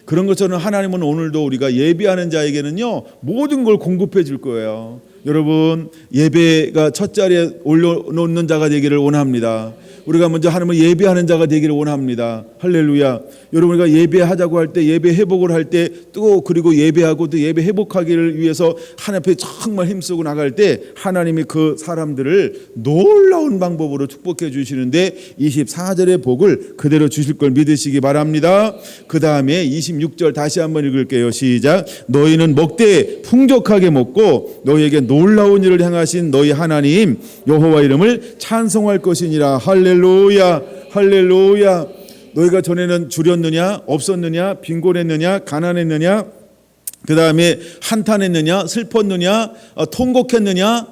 그런 것처럼 하나님은 오늘도 우리가 예배하는 자에게는요 모든 걸 공급해 줄 거예요. 여러분 예배가 첫 자리에 올려놓는 자가 되기를 원합니다. 우리가 먼저 하나님을 예배하는 자가 되기를 원합니다. 할렐루야. 여러분 우리가 예배하자고 할 때, 예배 회복을 할 때, 또 그리고 예배하고 또 예배 회복하기를 위해서 하나님 앞에 정말 힘쓰고 나갈 때 하나님이 그 사람들을 놀라운 방법으로 축복해 주시는데 24절의 복을 그대로 주실 걸 믿으시기 바랍니다. 그 다음에 26절 다시 한번 읽을게요. 시작. 너희는 먹되 풍족하게 먹고 너희에게 놀라운 일을 행하신 너희 하나님 여호와 이름을 찬송할 것이니라. 할렐루야, 할렐루야. 너희가 전에는 줄였느냐, 없었느냐, 빈곤했느냐, 가난했느냐, 그 다음에 한탄했느냐, 슬펐느냐, 통곡했느냐,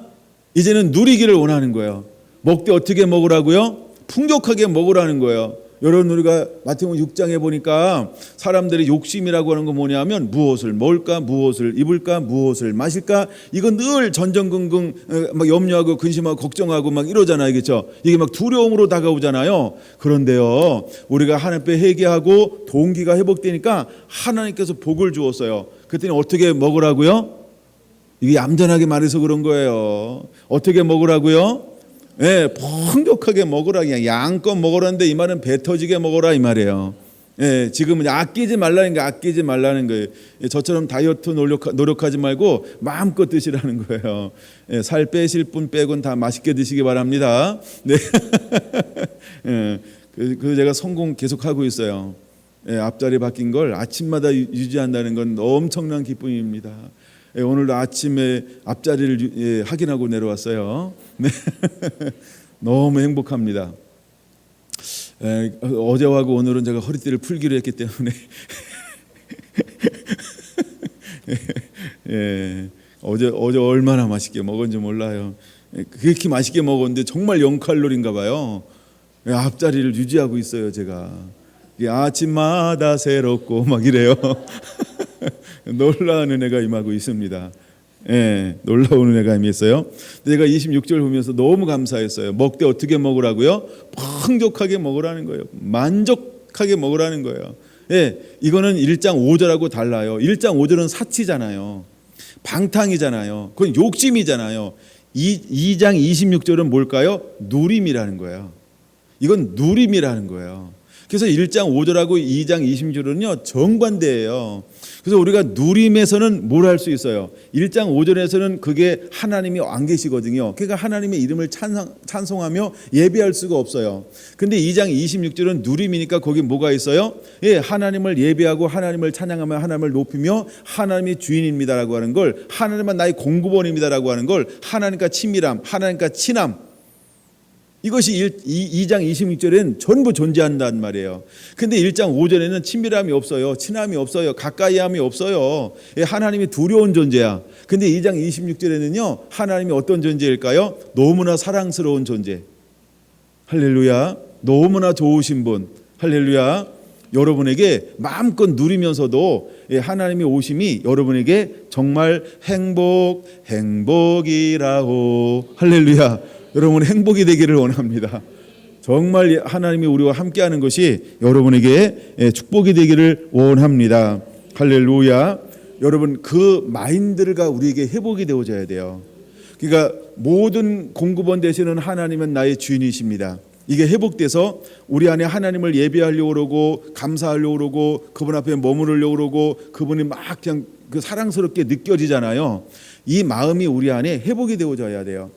이제는 누리기를 원하는 거예요. 먹되 어떻게 먹으라고요? 풍족하게 먹으라는 거예요. 여러분 우리가 마태복음 6장에 보니까 사람들의 욕심이라고 하는 건 뭐냐면 무엇을 먹을까, 무엇을 입을까, 무엇을 마실까, 이거 늘 전전긍긍 막 염려하고 근심하고 걱정하고 막 이러잖아요. 그렇죠? 이게 막 두려움으로 다가오잖아요. 그런데요 우리가 하나님 앞에 회개하고 동기가 회복되니까 하나님께서 복을 주었어요. 그랬더니 어떻게 먹으라고요? 이게 얌전하게 말해서 그런 거예요. 어떻게 먹으라고요? 풍족하게 먹으라. 그냥 양껏 먹으라는데 이 말은 배 터지게 먹어라 이 말이에요. 지금은 아끼지 말라는 거, 아끼지 말라는 거예요. 저처럼 다이어트 노력하지 말고 마음껏 드시라는 거예요. 살 빼실 분 빼곤 다 맛있게 드시기 바랍니다. 네. 그 제가 성공 계속하고 있어요. 앞자리 바뀐 걸 아침마다 유지한다는 건 엄청난 기쁨입니다. 오늘도 아침에 앞자리를 확인하고 내려왔어요. 네. 너무 행복합니다. 어제하고 오늘은 제가 허리띠를 풀기로 했기 때문에 어제 얼마나 맛있게 먹었는지 몰라요. 그렇게 맛있게 먹었는데 정말 0칼로리인가 봐요. 앞자리를 유지하고 있어요. 제가 아침마다 새롭고 막 이래요. 놀라운 은혜가 임하고 있습니다. 놀라운 은혜가 임했어요. 제가 26절 보면서 너무 감사했어요. 먹되 어떻게 먹으라고요? 풍족하게 먹으라는 거예요. 만족하게 먹으라는 거예요. 이거는 1장 5절하고 달라요. 1장 5절은 사치잖아요. 방탕이잖아요. 그건 욕심이잖아요. 2장 26절은 뭘까요? 누림이라는 거예요. 이건 누림이라는 거예요. 그래서 1장 5절하고 2장 20절은요 정반대예요. 그래서 우리가 누림에서는 뭘 할 수 있어요? 1장 5절에서는 그게 하나님이 안 계시거든요. 그러니까 하나님의 이름을 찬송하며 예배할 수가 없어요. 근데 2장 26절은 누림이니까 거기 뭐가 있어요? 하나님을 예배하고 하나님을 찬양하며 하나님을 높이며 하나님이 주인입니다라고 하는 걸, 하나님은 나의 공급원입니다라고 하는 걸, 하나님과 친밀함, 하나님과 친함, 이것이 2장 26절에는 전부 존재한다는 말이에요. 근데 1장 5절에는 친밀함이 없어요. 친함이 없어요. 가까이함이 없어요. 하나님이 두려운 존재야. 근데 2장 26절에는요, 하나님이 어떤 존재일까요? 너무나 사랑스러운 존재. 할렐루야. 너무나 좋으신 분. 할렐루야. 여러분에게 마음껏 누리면서도 하나님의 오심이 여러분에게 정말 행복이라고. 할렐루야. 여러분 행복이 되기를 원합니다. 정말 하나님이 우리와 함께하는 것이 여러분에게 축복이 되기를 원합니다. 할렐루야. 여러분 그 마인드가 우리에게 회복이 되어져야 돼요. 그러니까 모든 공급원 되시는 하나님은 나의 주인이십니다. 이게 회복돼서 우리 안에 하나님을 예배하려고 그러고 감사하려고 그러고 그분 앞에 머무르려고 그러고 그분이 막 그냥 그 사랑스럽게 느껴지잖아요. 이 마음이 우리 안에 회복이 되어져야 돼요.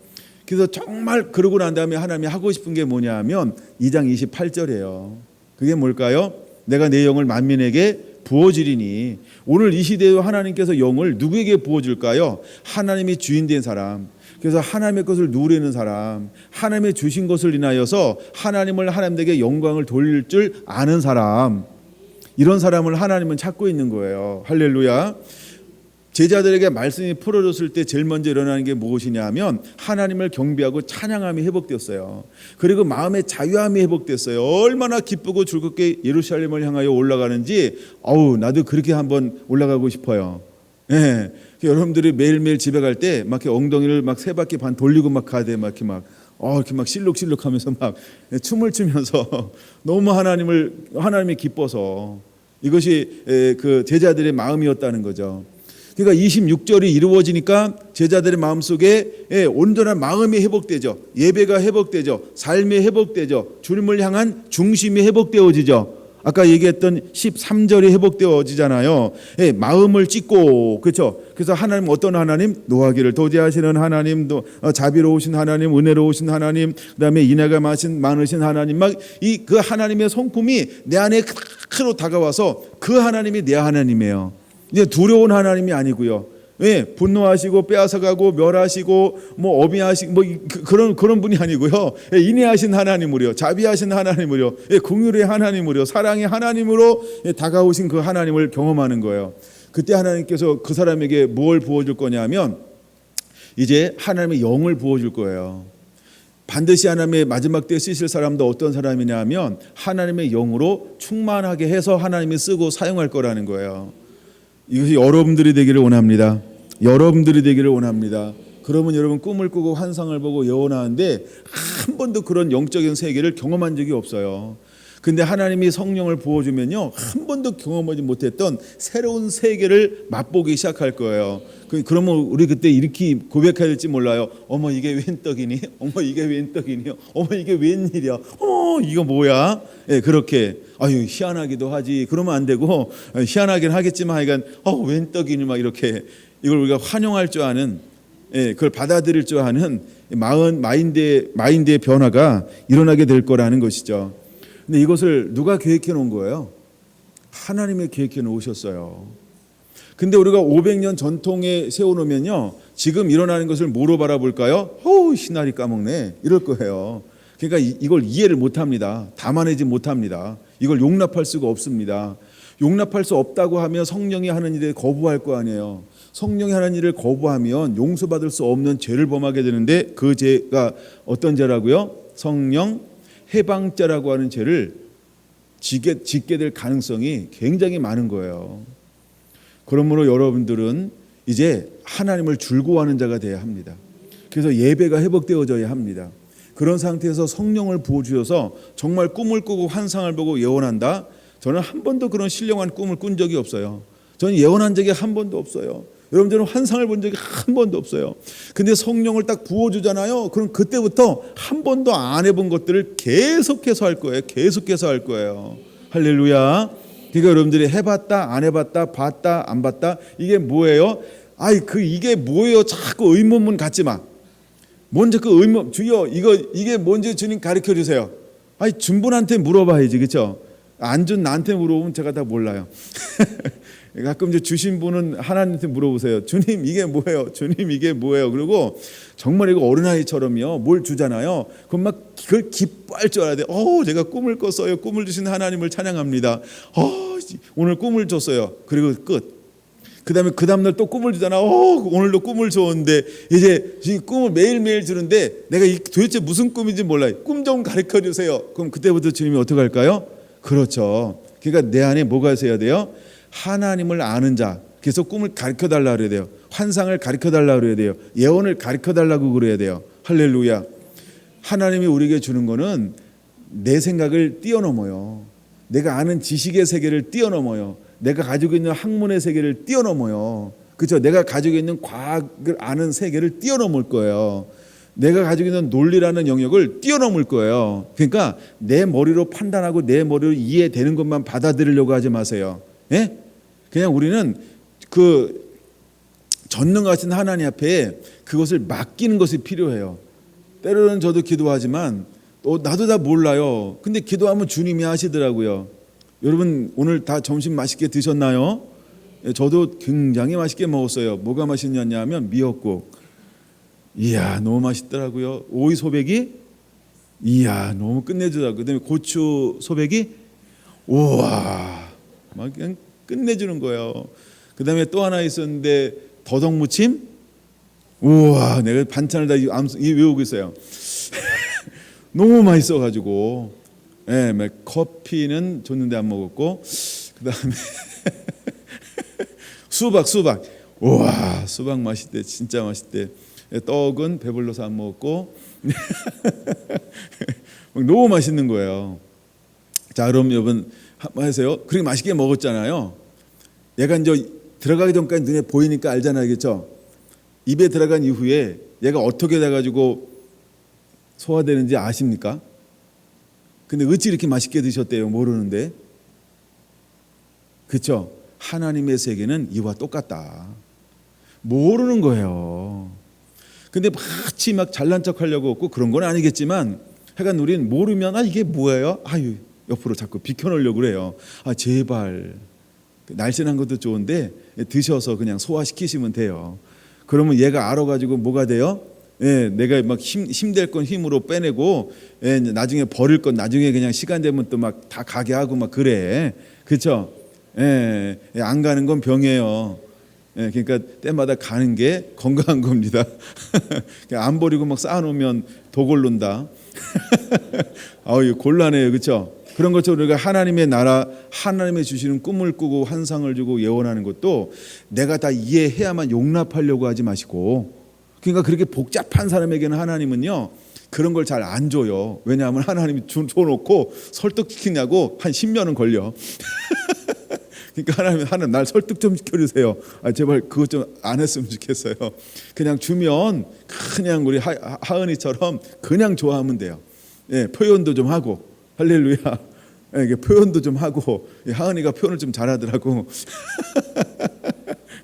그래서 정말 그러고 난 다음에 하나님이 하고 싶은 게 뭐냐 하면 2장 28절이에요. 그게 뭘까요? 내가 내 영을 만민에게 부어주리니. 오늘 이 시대에 하나님께서 영을 누구에게 부어줄까요? 하나님이 주인 된 사람, 그래서 하나님의 것을 누리는 사람, 하나님의 주신 것을 인하여서 하나님에게 영광을 돌릴 줄 아는 사람, 이런 사람을 하나님은 찾고 있는 거예요. 할렐루야. 제자들에게 말씀이 풀어졌을 때 제일 먼저 일어나는 게 무엇이냐 하면 하나님을 경배하고 찬양함이 회복되었어요. 그리고 마음의 자유함이 회복됐어요. 얼마나 기쁘고 즐겁게 예루살렘을 향하여 올라가는지 나도 그렇게 한번 올라가고 싶어요. 예. 여러분들이 매일매일 집에 갈 때 막 엉덩이를 막 세 바퀴 반 돌리고 막 가야 돼. 이렇게 막 실룩실룩하면서 막 춤을 추면서 너무 하나님이 기뻐서 이것이 그 제자들의 마음이었다는 거죠. 그러니까 26절이 이루어지니까 제자들의 마음속에 온전한 마음이 회복되죠. 예배가 회복되죠. 삶이 회복되죠. 주님을 향한 중심이 회복되어지죠. 아까 얘기했던 13절이 회복되어지잖아요. 마음을 찢고, 그렇죠? 그래서 하나님 어떤 하나님? 노하기를 도제하시는 하나님, 자비로우신 하나님, 은혜로우신 하나님, 그다음에 인애가 많으신 하나님, 막 그 하나님의 성품이 내 안에 크로 다가와서 그 하나님이 내 하나님이에요. 이제 두려운 하나님이 아니고요. 분노하시고 빼앗아가고 멸하시고 어비하시고 그런 분이 아니고요. 인애하신 하나님으로요, 자비하신 하나님으로요, 긍휼의 하나님으로요, 사랑의 하나님으로 다가오신 그 하나님을 경험하는 거예요. 그때 하나님께서 그 사람에게 뭘 부어줄 거냐면 이제 하나님의 영을 부어줄 거예요. 반드시 하나님의 마지막 때에 쓰실 사람도 어떤 사람이냐 하면 하나님의 영으로 충만하게 해서 하나님이 쓰고 사용할 거라는 거예요. 이것이 여러분들이 되기를 원합니다. 여러분들이 되기를 원합니다. 그러면 여러분 꿈을 꾸고 환상을 보고 예언하는데 한 번도 그런 영적인 세계를 경험한 적이 없어요. 근데 하나님이 성령을 부어주면요, 한 번도 경험하지 못했던 새로운 세계를 맛보기 시작할 거예요. 그러면 우리 그때 이렇게 고백해야 될지 몰라요. 어머 이게 웬 떡이니? 어머 이게 웬 떡이니? 어머 이게 웬일이야? 어머 이거 뭐야? 그렇게 희한하기도 하지. 그러면 안 되고 희한하긴 하겠지만 하여간 웬 떡이니 막 이렇게 이걸 우리가 환영할 줄 아는, 그걸 받아들일 줄 아는 마인드의 변화가 일어나게 될 거라는 것이죠. 근데 이것을 누가 계획해 놓은 거예요? 하나님이 계획해 놓으셨어요. 근데 우리가 500년 전통에 세워놓으면요, 지금 일어나는 것을 뭐로 바라볼까요? 신나리 까먹네 이럴 거예요. 그러니까 이걸 이해를 못합니다. 담아내지 못합니다. 이걸 용납할 수가 없습니다. 용납할 수 없다고 하면 성령이 하는 일에 거부할 거 아니에요. 성령이 하는 일을 거부하면 용서받을 수 없는 죄를 범하게 되는데 그 죄가 어떤 죄라고요? 성령 해방죄라고 하는 죄를 짓게 될 가능성이 굉장히 많은 거예요. 그러므로 여러분들은 이제 하나님을 즐거워하는 자가 되어야 합니다. 그래서 예배가 회복되어져야 합니다. 그런 상태에서 성령을 부어주셔서 정말 꿈을 꾸고 환상을 보고 예언한다. 저는 한 번도 그런 신령한 꿈을 꾼 적이 없어요. 저는 예언한 적이 한 번도 없어요. 여러분들은 환상을 본 적이 한 번도 없어요. 근데 성령을 딱 부어주잖아요. 그럼 그때부터 한 번도 안 해본 것들을 계속해서 할 거예요. 계속해서 할 거예요. 할렐루야. 그러니까 여러분들이 해봤다 안 해봤다 봤다 안 봤다 이게 뭐예요? 이게 뭐예요? 자꾸 의문문 갖지 마. 먼저 그 의문, 주여 이게 뭔지 주님 가르쳐 주세요. 준분한테 물어봐야지, 그렇죠? 안 준 나한테 물어보면 제가 다 몰라요. 가끔 이제 주신 분은 하나님한테 물어보세요. 주님 이게 뭐예요? 주님 이게 뭐예요? 그리고 정말 이거 어린아이처럼요. 뭘 주잖아요. 그럼 막 그걸 기뻐할 줄 알아야 돼요. 제가 꿈을 꿨어요. 꿈을 주신 하나님을 찬양합니다. 오늘 꿈을 줬어요. 그리고 끝. 그다음에 그 다음날 또 꿈을 주잖아. 오늘도 꿈을 줬는데 이제 이 꿈을 매일매일 주는데 내가 도대체 무슨 꿈인지 몰라요. 꿈 좀 가르쳐 주세요. 그럼 그때부터 주님이 어떻게 할까요? 그렇죠. 그러니까 내 안에 뭐가 있어야 돼요? 하나님을 아는 자. 그래서 꿈을 가르쳐 달라 그래야 돼요. 환상을 가르쳐 달라 그래야 돼요. 예언을 가르쳐 달라고 그래야 돼요. 할렐루야. 하나님이 우리에게 주는 거는 내 생각을 뛰어넘어요. 내가 아는 지식의 세계를 뛰어넘어요. 내가 가지고 있는 학문의 세계를 뛰어넘어요. 그렇죠? 내가 가지고 있는 과학을 아는 세계를 뛰어넘을 거예요. 내가 가지고 있는 논리라는 영역을 뛰어넘을 거예요. 그러니까 내 머리로 판단하고 내 머리로 이해되는 것만 받아들이려고 하지 마세요. 예? 그냥 우리는 그 전능하신 하나님 앞에 그것을 맡기는 것이 필요해요. 때로는 저도 기도하지만 나도 다 몰라요. 근데 기도하면 주님이 하시더라고요. 여러분 오늘 다 점심 맛있게 드셨나요? 저도 굉장히 맛있게 먹었어요. 뭐가 맛있냐면 미역국. 이야 너무 맛있더라고요. 오이 소백이 이야 너무 끝내주더라고요. 그다음에 고추 소백이 우와 막 그냥 끝내주는 거예요. 그다음에 또 하나 있었는데 더덕무침 우와 내가 반찬을 다 외우고 있어요. 너무 맛있어가지고 커피는 줬는데 안 먹었고 그다음에 수박 우와 수박 맛있대 진짜 맛있대. 떡은 배불러서 안 먹었고 너무 맛있는 거예요. 자 그럼 여러분 한번 하세요. 그렇게 맛있게 먹었잖아요. 얘가 이제 들어가기 전까지 눈에 보이니까 알잖아요. 그렇죠? 입에 들어간 이후에 얘가 어떻게 돼가지고 소화되는지 아십니까? 근데 어찌 이렇게 맛있게 드셨대요? 모르는데. 그렇죠? 하나님의 세계는 이와 똑같다. 모르는 거예요. 근데 마치 막 잘난 척 하려고 없고 그런 건 아니겠지만 하여간 우리는 모르면 이게 뭐예요? 옆으로 자꾸 비켜놓으려고 그래요. 제발 날씬한 것도 좋은데 드셔서 그냥 소화시키시면 돼요. 그러면 얘가 알아가지고 뭐가 돼요? 내가 막 힘될 건 힘으로 빼내고 나중에 버릴 건 나중에 그냥 시간 되면 또 막 다 가게 하고 막 그래. 그렇죠? 안 가는 건 병이에요. 그러니까 때마다 가는 게 건강한 겁니다. 안 버리고 막 쌓아놓으면 도골론다. 이거 곤란해요, 그렇죠? 그런 것처럼 우리가 하나님의 나라, 하나님의 주시는 꿈을 꾸고 환상을 주고 예언하는 것도 내가 다 이해해야만 용납하려고 하지 마시고, 그러니까 그렇게 복잡한 사람에게는 하나님은요 그런 걸 잘 안 줘요. 왜냐하면 하나님이 줘놓고 설득시키냐고 한 10년은 걸려. 그러니까 하나님 날 설득 좀 시켜주세요. 제발 그것 좀 안 했으면 좋겠어요. 그냥 주면 그냥 우리 하은이처럼 그냥 좋아하면 돼요. 표현도 좀 하고 할렐루야. 표현도 좀 하고 하은이가 표현을 좀 잘하더라고.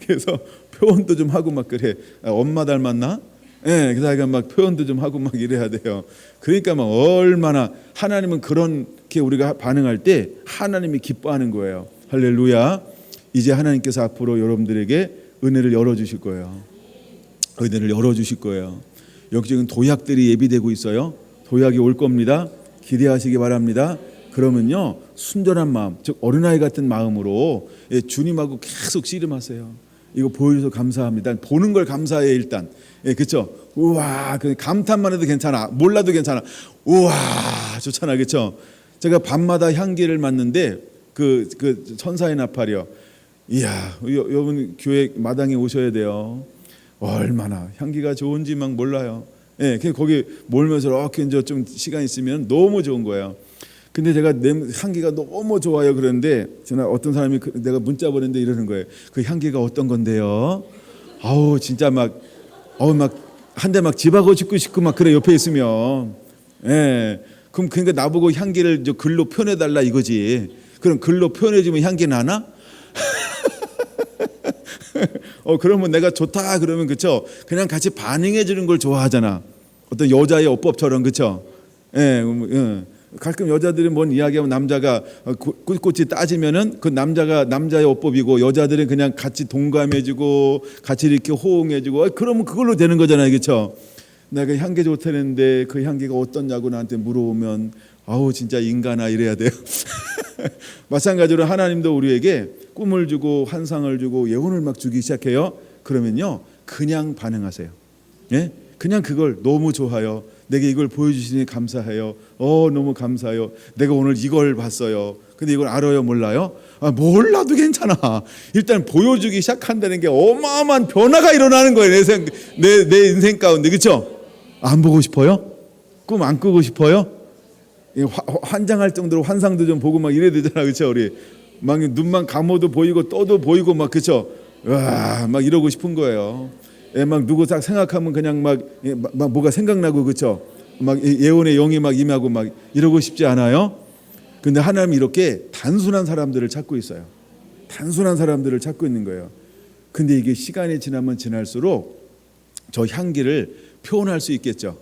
그래서 표현도 좀 하고 막 그래. 엄마 닮았나? 그래서 막 표현도 좀 하고 막 이래야 돼요. 그러니까 막 얼마나 하나님은 그렇게 우리가 반응할 때 하나님이 기뻐하는 거예요. 할렐루야. 이제 하나님께서 앞으로 여러분들에게 은혜를 열어주실 거예요. 은혜를 열어주실 거예요. 여기 지금 도약들이 예비되고 있어요. 도약이 올 겁니다. 기대하시기 바랍니다. 그러면요 순전한 마음, 즉 어린아이 같은 마음으로 주님하고 계속 씨름하세요. 이거 보여줘서 감사합니다. 보는 걸 감사해 일단. 그렇죠? 우와, 감탄만 해도 괜찮아. 몰라도 괜찮아. 우와, 좋잖아, 그렇죠? 제가 밤마다 향기를 맡는데 그 천사의 나팔이요. 이야, 여러분 교회 마당에 오셔야 돼요. 얼마나 향기가 좋은지 막 몰라요. 거기 몰면서 이렇게 이제 좀 시간 있으면 너무 좋은 거예요. 근데 제가 향기가 너무 좋아요. 그런데 전화 어떤 사람이 내가 문자 보냈는데 이러는 거예요. 그 향기가 어떤 건데요? 진짜 막 한 대 막 집하고 싶고 막 그래 옆에 있으면. 그럼 그러니까 나보고 향기를 이제 글로 표현해 달라 이거지. 그럼 글로 표현해 주면 향기 나나? 그러면 내가 좋다 그러면 그쵸? 그냥 같이 반응해 주는 걸 좋아하잖아. 어떤 여자의 어법처럼 그쵸? 가끔 여자들이 뭔 이야기하면 남자가 꿋꿋이 따지면은 그 남자가 남자의 어법이고 여자들은 그냥 같이 동감해주고 같이 이렇게 호응해주고 그러면 그걸로 되는 거잖아요, 그렇죠? 내가 향기 좋다는데 그 향기가 어떻냐고 나한테 물어보면 아우 진짜 인간아 이래야 돼요. 마찬가지로 하나님도 우리에게 꿈을 주고 환상을 주고 예언을 막 주기 시작해요. 그러면요 그냥 반응하세요. 예? 그냥 그걸 너무 좋아요. 내게 이걸 보여주시니 감사해요. 너무 감사해요. 내가 오늘 이걸 봤어요. 근데 이걸 알아요, 몰라요? 몰라도 괜찮아. 일단 보여주기 시작한다는 게 어마어마한 변화가 일어나는 거예요. 내 인생 가운데, 그렇죠? 안 보고 싶어요? 꿈 안 꾸고 싶어요? 환장할 정도로 환상도 좀 보고 막 이래야 되잖아, 그렇죠? 우리 막 눈만 감아도 보이고 떠도 보이고 막 그렇죠? 와, 막 이러고 싶은 거예요. 막 누구 딱 생각하면 그냥 막 뭐가 생각나고 그렇죠? 막 예언의 영이 막 임하고 막 이러고 싶지 않아요? 근데 하나님이 이렇게 단순한 사람들을 찾고 있어요. 단순한 사람들을 찾고 있는 거예요. 근데 이게 시간이 지나면 지날수록 저 향기를 표현할 수 있겠죠.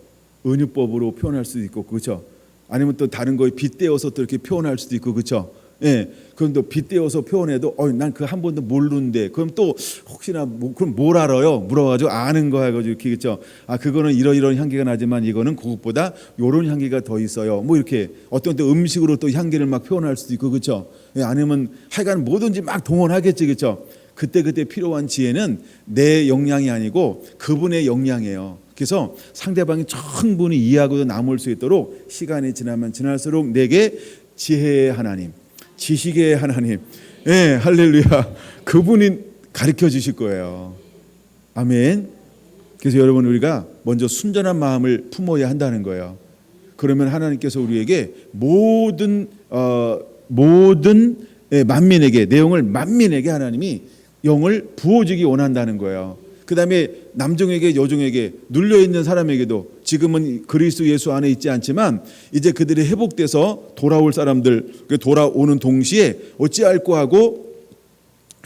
은유법으로 표현할 수도 있고 그렇죠? 아니면 또 다른 거에 빗대어서 또 이렇게 표현할 수도 있고 그렇죠? 예, 그럼 또 빗대어서 표현해도 난 그 한 번도 모르는데 그럼 또 혹시나 그럼 뭘 알아요? 물어가지고 아는 거 해가지고 이렇게 그렇죠? 그거는 이런 향기가 나지만 이거는 그것보다 이런 향기가 더 있어요. 뭐 이렇게 어떤 또 음식으로 또 향기를 막 표현할 수도 있고 그렇죠? 예, 아니면 하여간 뭐든지 막 동원하겠지 그렇죠? 그때 필요한 지혜는 내 역량이 아니고 그분의 역량이에요. 그래서 상대방이 충분히 이해하고도 남을 수 있도록 시간이 지나면 지날수록 내게 지혜의 하나님, 지식의 하나님, 예, 할렐루야, 그분이 가르쳐 주실 거예요. 아멘. 그래서 여러분 우리가 먼저 순전한 마음을 품어야 한다는 거예요. 그러면 하나님께서 우리에게 모든 만민에게 내용을 만민에게 하나님이 영을 부어주기 원한다는 거예요. 그 다음에 남종에게 여종에게 눌려있는 사람에게도 지금은 그리스도 예수 안에 있지 않지만 이제 그들이 회복돼서 돌아올 사람들 돌아오는 동시에 어찌할꼬 하고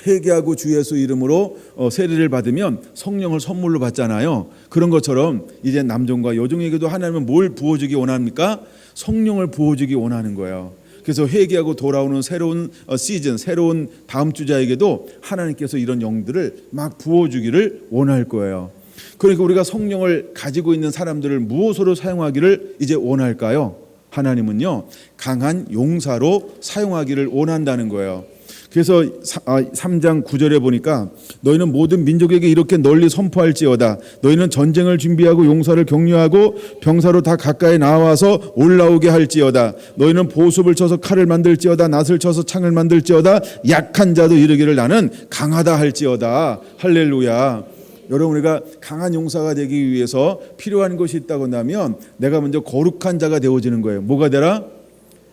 회개하고 주 예수 이름으로 세례를 받으면 성령을 선물로 받잖아요. 그런 것처럼 이제 남종과 여종에게도 하나님은 뭘 부어주기 원합니까? 성령을 부어주기 원하는 거예요. 그래서 회개하고 돌아오는 새로운 시즌, 새로운 다음 주자에게도 하나님께서 이런 영들을 막 부어주기를 원할 거예요. 그러니까 우리가 성령을 가지고 있는 사람들을 무엇으로 사용하기를 이제 원할까요? 하나님은요 강한 용사로 사용하기를 원한다는 거예요. 그래서 3장 9절에 보니까 너희는 모든 민족에게 이렇게 널리 선포할지어다. 너희는 전쟁을 준비하고 용사를 격려하고 병사로 다 가까이 나와서 올라오게 할지어다. 너희는 보습을 쳐서 칼을 만들지어다. 낫을 쳐서 창을 만들지어다. 약한 자도 이르기를 나는 강하다 할지어다. 할렐루야. 여러분 우리가 강한 용사가 되기 위해서 필요한 것이 있다고 한다면 내가 먼저 거룩한 자가 되어지는 거예요. 뭐가 되라?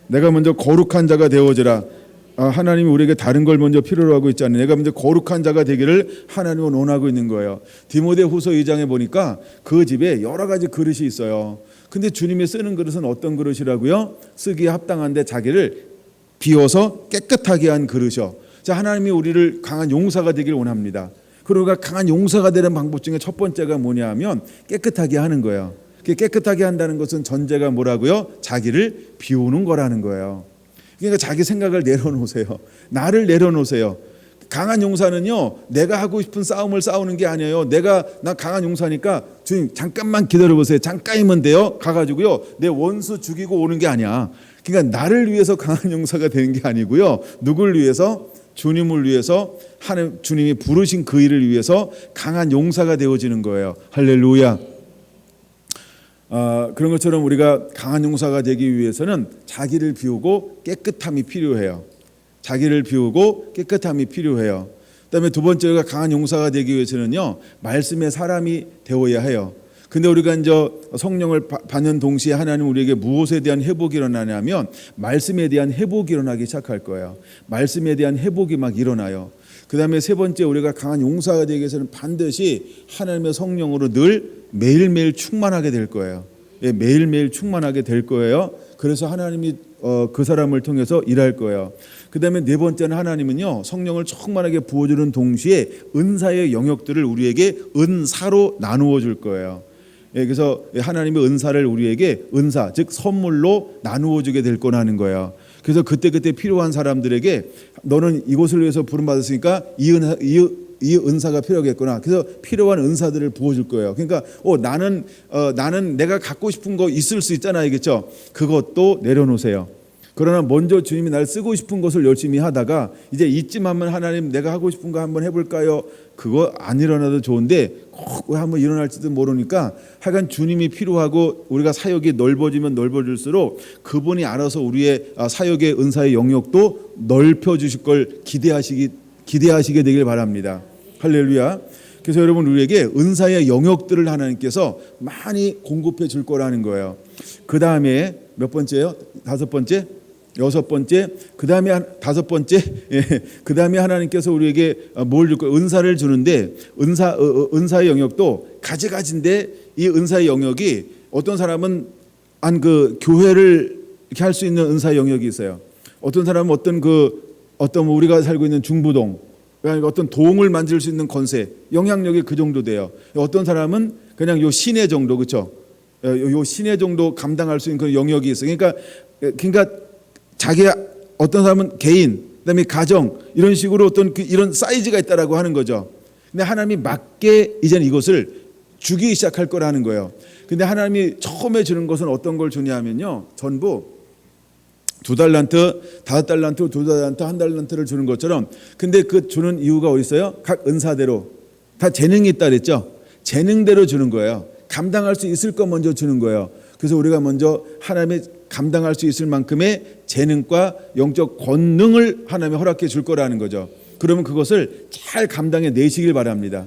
내가 먼저 거룩한 자가 되어지라. 하나님이 우리에게 다른 걸 먼저 필요로 하고 있잖아요. 내가 먼저 거룩한 자가 되기를 하나님은 원하고 있는 거예요. 디모데후서 2장에 보니까 그 집에 여러 가지 그릇이 있어요. 근데 주님이 쓰는 그릇은 어떤 그릇이라고요? 쓰기에 합당한데 자기를 비워서 깨끗하게 한 그릇이요. 자, 하나님이 우리를 강한 용사가 되기를 원합니다. 그러니까 강한 용사가 되는 방법 중에 첫 번째가 뭐냐 하면 깨끗하게 하는 거예요. 깨끗하게 한다는 것은 전제가 뭐라고요? 자기를 비우는 거라는 거예요. 그러니까 자기 생각을 내려놓으세요. 나를 내려놓으세요. 강한 용사는요 내가 하고 싶은 싸움을 싸우는 게 아니에요. 나 강한 용사니까 주님 잠깐만 기다려보세요. 잠깐이면 돼요. 가가지고요 내 원수 죽이고 오는 게 아니야. 그러니까 나를 위해서 강한 용사가 되는 게 아니고요. 누굴 위해서? 주님을 위해서, 하나님 주님이 부르신 그 일을 위해서 강한 용사가 되어지는 거예요. 할렐루야. 그런 것처럼 우리가 강한 용사가 되기 위해서는 자기를 비우고 깨끗함이 필요해요. 자기를 비우고 깨끗함이 필요해요. 그다음에 두 번째가 강한 용사가 되기 위해서는요 말씀의 사람이 되어야 해요. 근데 우리가 이제 성령을 받는 동시에 하나님 우리에게 무엇에 대한 회복이 일어나냐면 말씀에 대한 회복이 일어나기 시작할 거예요. 말씀에 대한 회복이 막 일어나요. 그 다음에 세 번째 우리가 강한 용사가 되기 위해서는 반드시 하나님의 성령으로 늘 매일매일 충만하게 될 거예요. 예, 매일매일 충만하게 될 거예요. 그래서 하나님이 그 사람을 통해서 일할 거예요. 그 다음에 네 번째는 하나님은요 성령을 충만하게 부어주는 동시에 은사의 영역들을 우리에게 은사로 나누어 줄 거예요. 그래서 하나님의 은사를 우리에게 은사, 즉 선물로 나누어 주게 될 거라는 거예요. 그래서 그때그때 필요한 사람들에게 너는 이곳을 위해서 부름받았으니까 이 은사가 필요하겠구나. 그래서 필요한 은사들을 부어줄 거예요. 그러니까 나는 내가 갖고 싶은 거 있을 수 있잖아요, 그렇죠? 그것도 내려놓으세요. 그러나 먼저 주님이 날 쓰고 싶은 것을 열심히 하다가 이제 이쯤 하면 하나님 내가 하고 싶은 거 한번 해볼까요? 그거 안 일어나도 좋은데 꼭 한번 일어날지도 모르니까 하여간 주님이 필요하고 우리가 사역이 넓어지면 넓어질수록 그분이 알아서 우리의 사역의 은사의 영역도 넓혀주실 걸 기대하시게 되길 바랍니다. 할렐루야. 그래서 여러분 우리에게 은사의 영역들을 하나님께서 많이 공급해 줄 거라는 거예요. 그 다음에 몇 번째요? 다섯 번째? 여섯 번째, 그 다음에 다섯 번째, 그 다음에 하나님께서 우리에게 뭘 줄 거예요? 은사를 주는데 은사의 영역도 가지가지인데 이 은사의 영역이 어떤 사람은 그 교회를 이렇게 할 수 있는 은사의 영역이 있어요. 어떤 사람은 어떤 우리가 살고 있는 중부동, 그러니까 어떤 동을 만질 수 있는 권세, 영향력이 그 정도 돼요. 어떤 사람은 그냥 요 시내 정도, 그렇죠? 요 시내 정도 감당할 수 있는 그 영역이 있어요. 그러니까 자기가 어떤 사람은 개인, 그다음에 가정 이런 식으로 이런 사이즈가 있다라고 하는 거죠. 근데 하나님이 맞게 이제는 이것을 주기 시작할 거라는 거예요. 근데 하나님이 처음에 주는 것은 어떤 걸 주냐면요, 전부 2달란트, 5달란트, 2달란트, 1달란트를 주는 것처럼. 근데 그 주는 이유가 어디 있어요? 각 은사대로 다 재능이 있다 그랬죠. 재능대로 주는 거예요. 감당할 수 있을 것 먼저 주는 거예요. 그래서 우리가 먼저 하나님의 감당할 수 있을 만큼의 재능과 영적 권능을 하나님이 허락해 줄 거라는 거죠. 그러면 그것을 잘 감당해 내시길 바랍니다.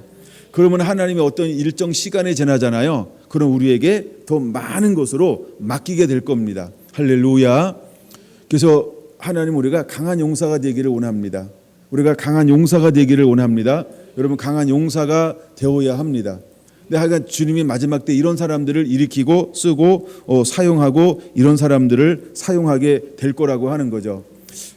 그러면 하나님의 어떤 일정 시간이 지나잖아요. 그럼 우리에게 더 많은 것으로 맡기게 될 겁니다. 할렐루야. 그래서 하나님 우리가 강한 용사가 되기를 원합니다. 우리가 강한 용사가 되기를 원합니다. 여러분 강한 용사가 되어야 합니다. 근데 하여간 주님이 마지막 때 이런 사람들을 일으키고 쓰고 사용하고 이런 사람들을 사용하게 될 거라고 하는 거죠.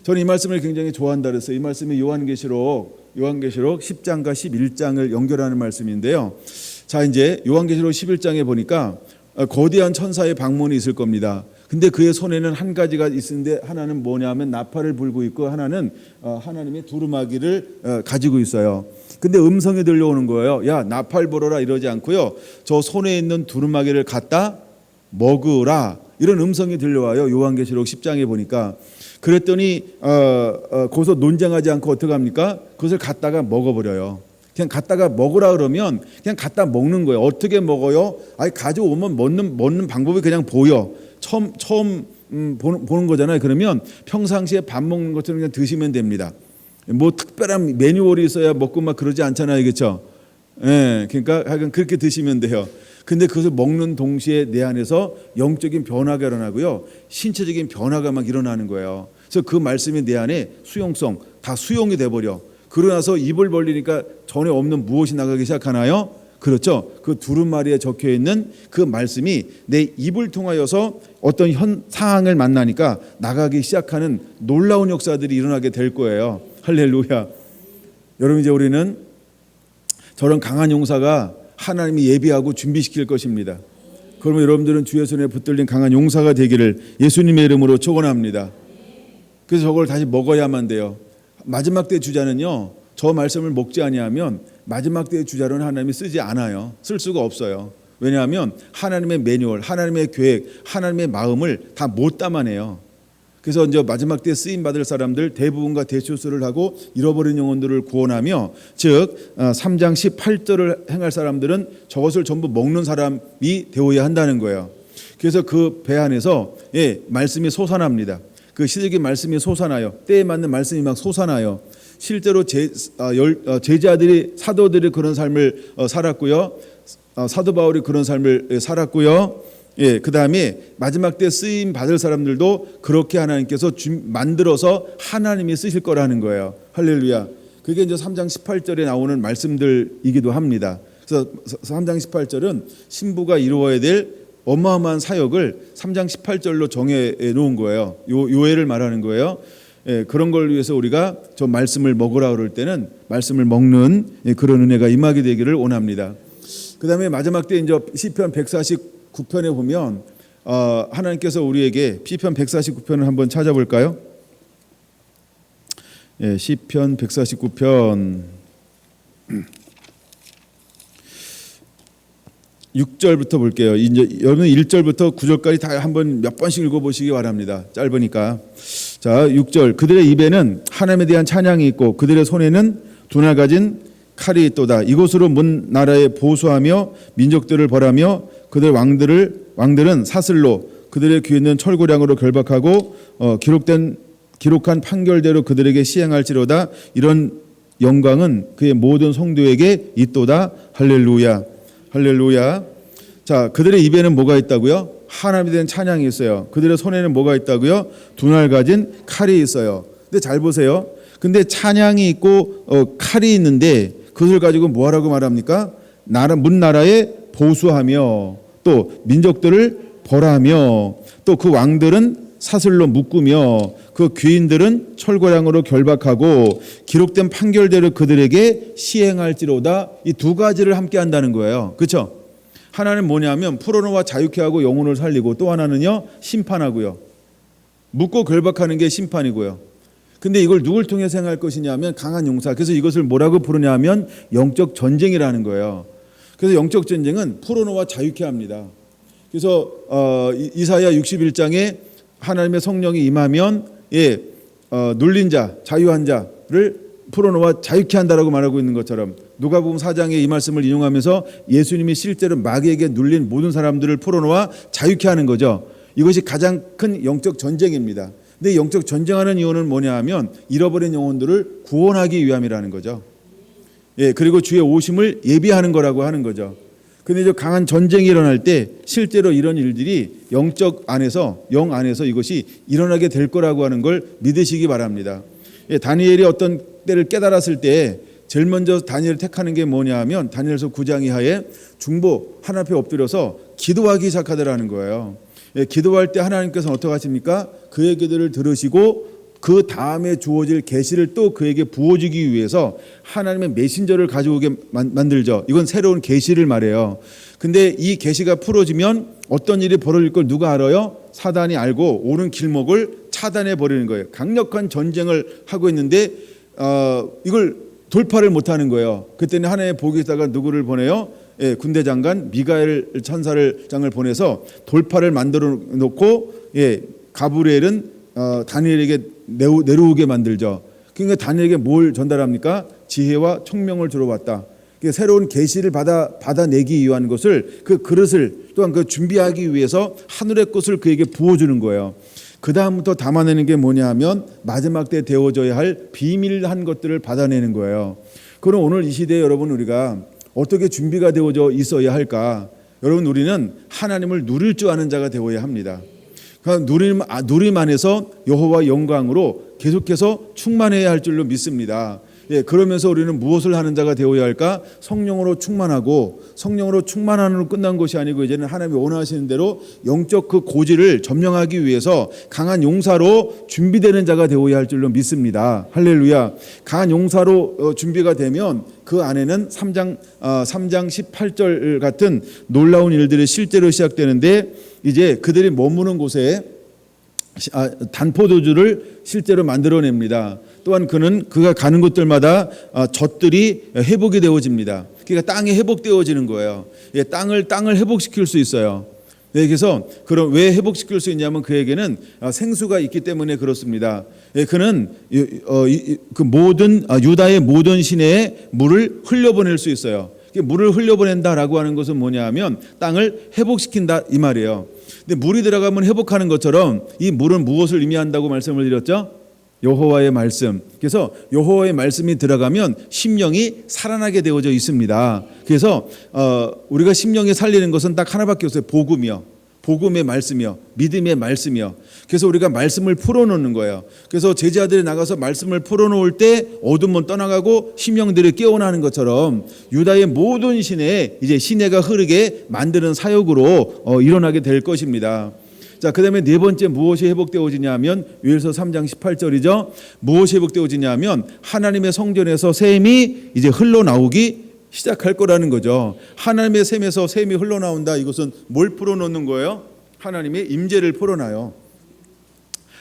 저는 이 말씀을 굉장히 좋아한다 그랬어요. 이 말씀이 요한계시록 10장과 11장을 연결하는 말씀인데요. 자, 이제 요한계시록 11장에 보니까 거대한 천사의 방문이 있을 겁니다. 근데 그의 손에는 한 가지가 있는데 하나는 뭐냐면 나팔을 불고 있고 하나는 하나님의 두루마기를 가지고 있어요. 근데 음성이 들려오는 거예요. 야, 나팔 불어라 이러지 않고요. 저 손에 있는 두루마기를 갖다 먹으라. 이런 음성이 들려와요. 요한계시록 10장에 보니까. 그랬더니 거기서 논쟁하지 않고 어떻게 합니까? 그것을 갖다가 먹어버려요. 그냥 갖다가 먹으라 그러면 그냥 갖다 먹는 거예요. 어떻게 먹어요? 가져오면 먹는 방법이 그냥 보여. 처음 보는 거잖아요. 그러면 평상시에 밥 먹는 것처럼 그냥 드시면 됩니다. 뭐 특별한 매뉴얼이 있어야 먹고 막 그러지 않잖아요, 그렇죠? 그러니까 하여간 그렇게 드시면 돼요. 근데 그것을 먹는 동시에 내 안에서 영적인 변화가 일어나고요, 신체적인 변화가 막 일어나는 거예요. 그래서 그 말씀이 내 안에 수용성 다 수용이 돼버려. 그러고 나서 입을 벌리니까 전에 없는 무엇이 나가기 시작하나요? 그렇죠. 그 두루마리에 적혀 있는 그 말씀이 내 입을 통하여서 어떤 상황을 만나니까 나가기 시작하는 놀라운 역사들이 일어나게 될 거예요. 할렐루야. 여러분 이제 우리는 저런 강한 용사가 하나님이 예비하고 준비시킬 것입니다. 그러면 여러분들은 주의 손에 붙들린 강한 용사가 되기를 예수님의 이름으로 축원합니다. 그래서 저걸 다시 먹어야만 돼요. 마지막 때 주자는요, 저 말씀을 먹지 아니하면 마지막 때의 주자로는 하나님이 쓰지 않아요. 쓸 수가 없어요. 왜냐하면 하나님의 매뉴얼, 하나님의 계획, 하나님의 마음을 다 못 담아내요. 그래서 이제 마지막 때 쓰임 받을 사람들 대부분과 대초수를 하고 잃어버린 영혼들을 구원하며, 즉 3장 18절을 행할 사람들은 저것을 전부 먹는 사람이 되어야 한다는 거예요. 그래서 그 배 안에서 말씀이 솟아납니다. 그 시적인 말씀이 솟아나요. 때에 맞는 말씀이 막 솟아나요. 실제로 제자들이, 사도들이 그런 삶을 살았고요. 사도 바울이 그런 삶을 살았고요. 그 다음에 마지막 때 쓰임 받을 사람들도 그렇게 하나님께서 만들어서 하나님이 쓰실 거라는 거예요. 할렐루야. 그게 이제 3장 18절에 나오는 말씀들이기도 합니다. 그래서 3장 18절은 신부가 이루어야 될 어마어마한 사역을 3장 18절로 정해 놓은 거예요. 요해를 말하는 거예요. 그런 걸 위해서 우리가 저 말씀을 먹으라 그럴 때는 말씀을 먹는 그런 은혜가 임하게 되기를 원합니다. 그다음에 마지막 때 이제 시편 149편에 보면 하나님께서 우리에게 시편 149편을 한번 찾아볼까요? 예, 시편 149편 6절부터 볼게요. 이제 여러분 1절부터 9절까지 다 한번 몇 번씩 읽어보시기 바랍니다. 짧으니까. 자, 6절. 그들의 입에는 하나님에 대한 찬양이 있고 그들의 손에는 두 날 가진 칼이 있도다. 이곳으로 문 나라에 보수하며 민족들을 벌하며 그들 왕들은 사슬로 그들의 귀에는 철고량으로 결박하고 기록한 판결대로 그들에게 시행할지로다. 이런 영광은 그의 모든 성도에게 있도다. 할렐루야. 할렐루야. 자, 그들의 입에는 뭐가 있다고요? 하나님에 대한 찬양이 있어요. 그들의 손에는 뭐가 있다고요? 두 날 가진 칼이 있어요. 근데 잘 보세요. 근데 찬양이 있고 칼이 있는데 그것을 가지고 뭐하라고 말합니까? 문 나라에 보수하며 또 민족들을 벌하며 또 그 왕들은 사슬로 묶으며 그 귀인들은 철고량으로 결박하고 기록된 판결대로 그들에게 시행할지로다. 이 두 가지를 함께 한다는 거예요. 그렇죠? 하나는 뭐냐면 풀어놓아 자유케 하고 영혼을 살리고 또 하나는요 심판하고요. 묶고 결박하는 게 심판이고요. 근데 이걸 누굴 통해서 행할 것이냐면 강한 용사. 그래서 이것을 뭐라고 부르냐면 영적 전쟁이라는 거예요. 그래서 영적 전쟁은 풀어놓아 자유케 합니다. 그래서 이사야 61장에 하나님의 성령이 임하면 눌린 자, 자유한 자를 풀어놓아 자유케 한다라고 말하고 있는 것처럼 누가복음 4장에 이 말씀을 인용하면서 예수님이 실제로 마귀에게 눌린 모든 사람들을 풀어놓아 자유케 하는 거죠. 이것이 가장 큰 영적 전쟁입니다. 근데 영적 전쟁하는 이유는 뭐냐 하면 잃어버린 영혼들을 구원하기 위함이라는 거죠. 그리고 주의 오심을 예비하는 거라고 하는 거죠. 근데 저 강한 전쟁이 일어날 때 실제로 이런 일들이 영적 안에서 영 안에서 이것이 일어나게 될 거라고 하는 걸 믿으시기 바랍니다. 다니엘이 어떤 때를 깨달았을 때 제일 먼저 다니엘을 택하는 게 뭐냐 하면 다니엘서 9장 이하에 중보 하나님 앞에 엎드려서 기도하기 시작하더라는 거예요. 기도할 때 하나님께서는 어떻게 하십니까? 그의 기도를 들으시고 그 다음에 주어질 계시를 또 그에게 부어주기 위해서 하나님의 메신저를 가져오게 만들죠. 이건 새로운 계시를 말해요. 근데 이 계시가 풀어지면 어떤 일이 벌어질 걸 누가 알아요? 사단이 알고 오는 길목을 차단해 버리는 거예요. 강력한 전쟁을 하고 있는데 이걸 돌파를 못하는 거예요. 그때는 하나님의 복이 있다가 누구를 보내요? 군대 장관 미가엘 천사장을 보내서 돌파를 만들어 놓고 가브리엘은 다니엘에게 내려오게 만들죠. 그러니까 다니엘에게 뭘 전달합니까? 지혜와 총명을 주러 왔다. 새로운 계시를 받아내기 위한 것을 그 그릇을 또한 그 준비하기 위해서 하늘의 것을 그에게 부어주는 거예요. 그 다음부터 담아내는 게 뭐냐 하면 마지막 때 되어져야 할 비밀한 것들을 받아내는 거예요. 그럼 오늘 이 시대에 여러분 우리가 어떻게 준비가 되어져 있어야 할까? 여러분 우리는 하나님을 누릴 줄 아는 자가 되어야 합니다. 누림 안에서 여호와 영광으로 계속해서 충만해야 할 줄로 믿습니다. 그러면서 우리는 무엇을 하는 자가 되어야 할까? 성령으로 충만하고 성령으로 충만함으로 끝난 것이 아니고 이제는 하나님이 원하시는 대로 영적 그 고지를 점령하기 위해서 강한 용사로 준비되는 자가 되어야 할 줄로 믿습니다. 할렐루야. 강한 용사로 준비가 되면 그 안에는 3장 18절 같은 놀라운 일들이 실제로 시작되는데 이제 그들이 머무는 곳에 단포도주를 실제로 만들어냅니다. 또한 그가 가는 곳들마다 젖들이 회복이 되어집니다. 그러니까 땅이 회복되어지는 거예요. 땅을 회복시킬 수 있어요. 그래서 그럼 왜 회복시킬 수 있냐면 그에게는 생수가 있기 때문에 그렇습니다. 그는 그 모든 유다의 모든 시내에 물을 흘려보낼 수 있어요. 물을 흘려보낸다라고 하는 것은 뭐냐 하면 땅을 회복시킨다 이 말이에요. 근데 물이 들어가면 회복하는 것처럼 이 물은 무엇을 의미한다고 말씀을 드렸죠? 여호와의 말씀. 그래서 여호와의 말씀이 들어가면 심령이 살아나게 되어져 있습니다. 그래서 우리가 심령이 살리는 것은 딱 하나밖에 없어요. 복음의 말씀이요, 믿음의 말씀이요. 그래서 우리가 말씀을 풀어놓는 거예요. 그래서 제자들이 나가서 말씀을 풀어놓을 때 어둠은 떠나가고 심령들이 깨어나는 것처럼 유다의 모든 시내에 이제 시내가 흐르게 만드는 사역으로 일어나게 될 것입니다. 자, 그 다음에 네 번째 무엇이 회복되어지냐 하면 요엘서 3장 18절이죠. 무엇이 회복되어지냐 하면 하나님의 성전에서 샘이 이제 흘러나오기 시작할 거라는 거죠. 하나님의 샘에서 샘이 흘러나온다. 이것은 뭘 풀어놓는 거예요? 하나님의 임재를 풀어놔요.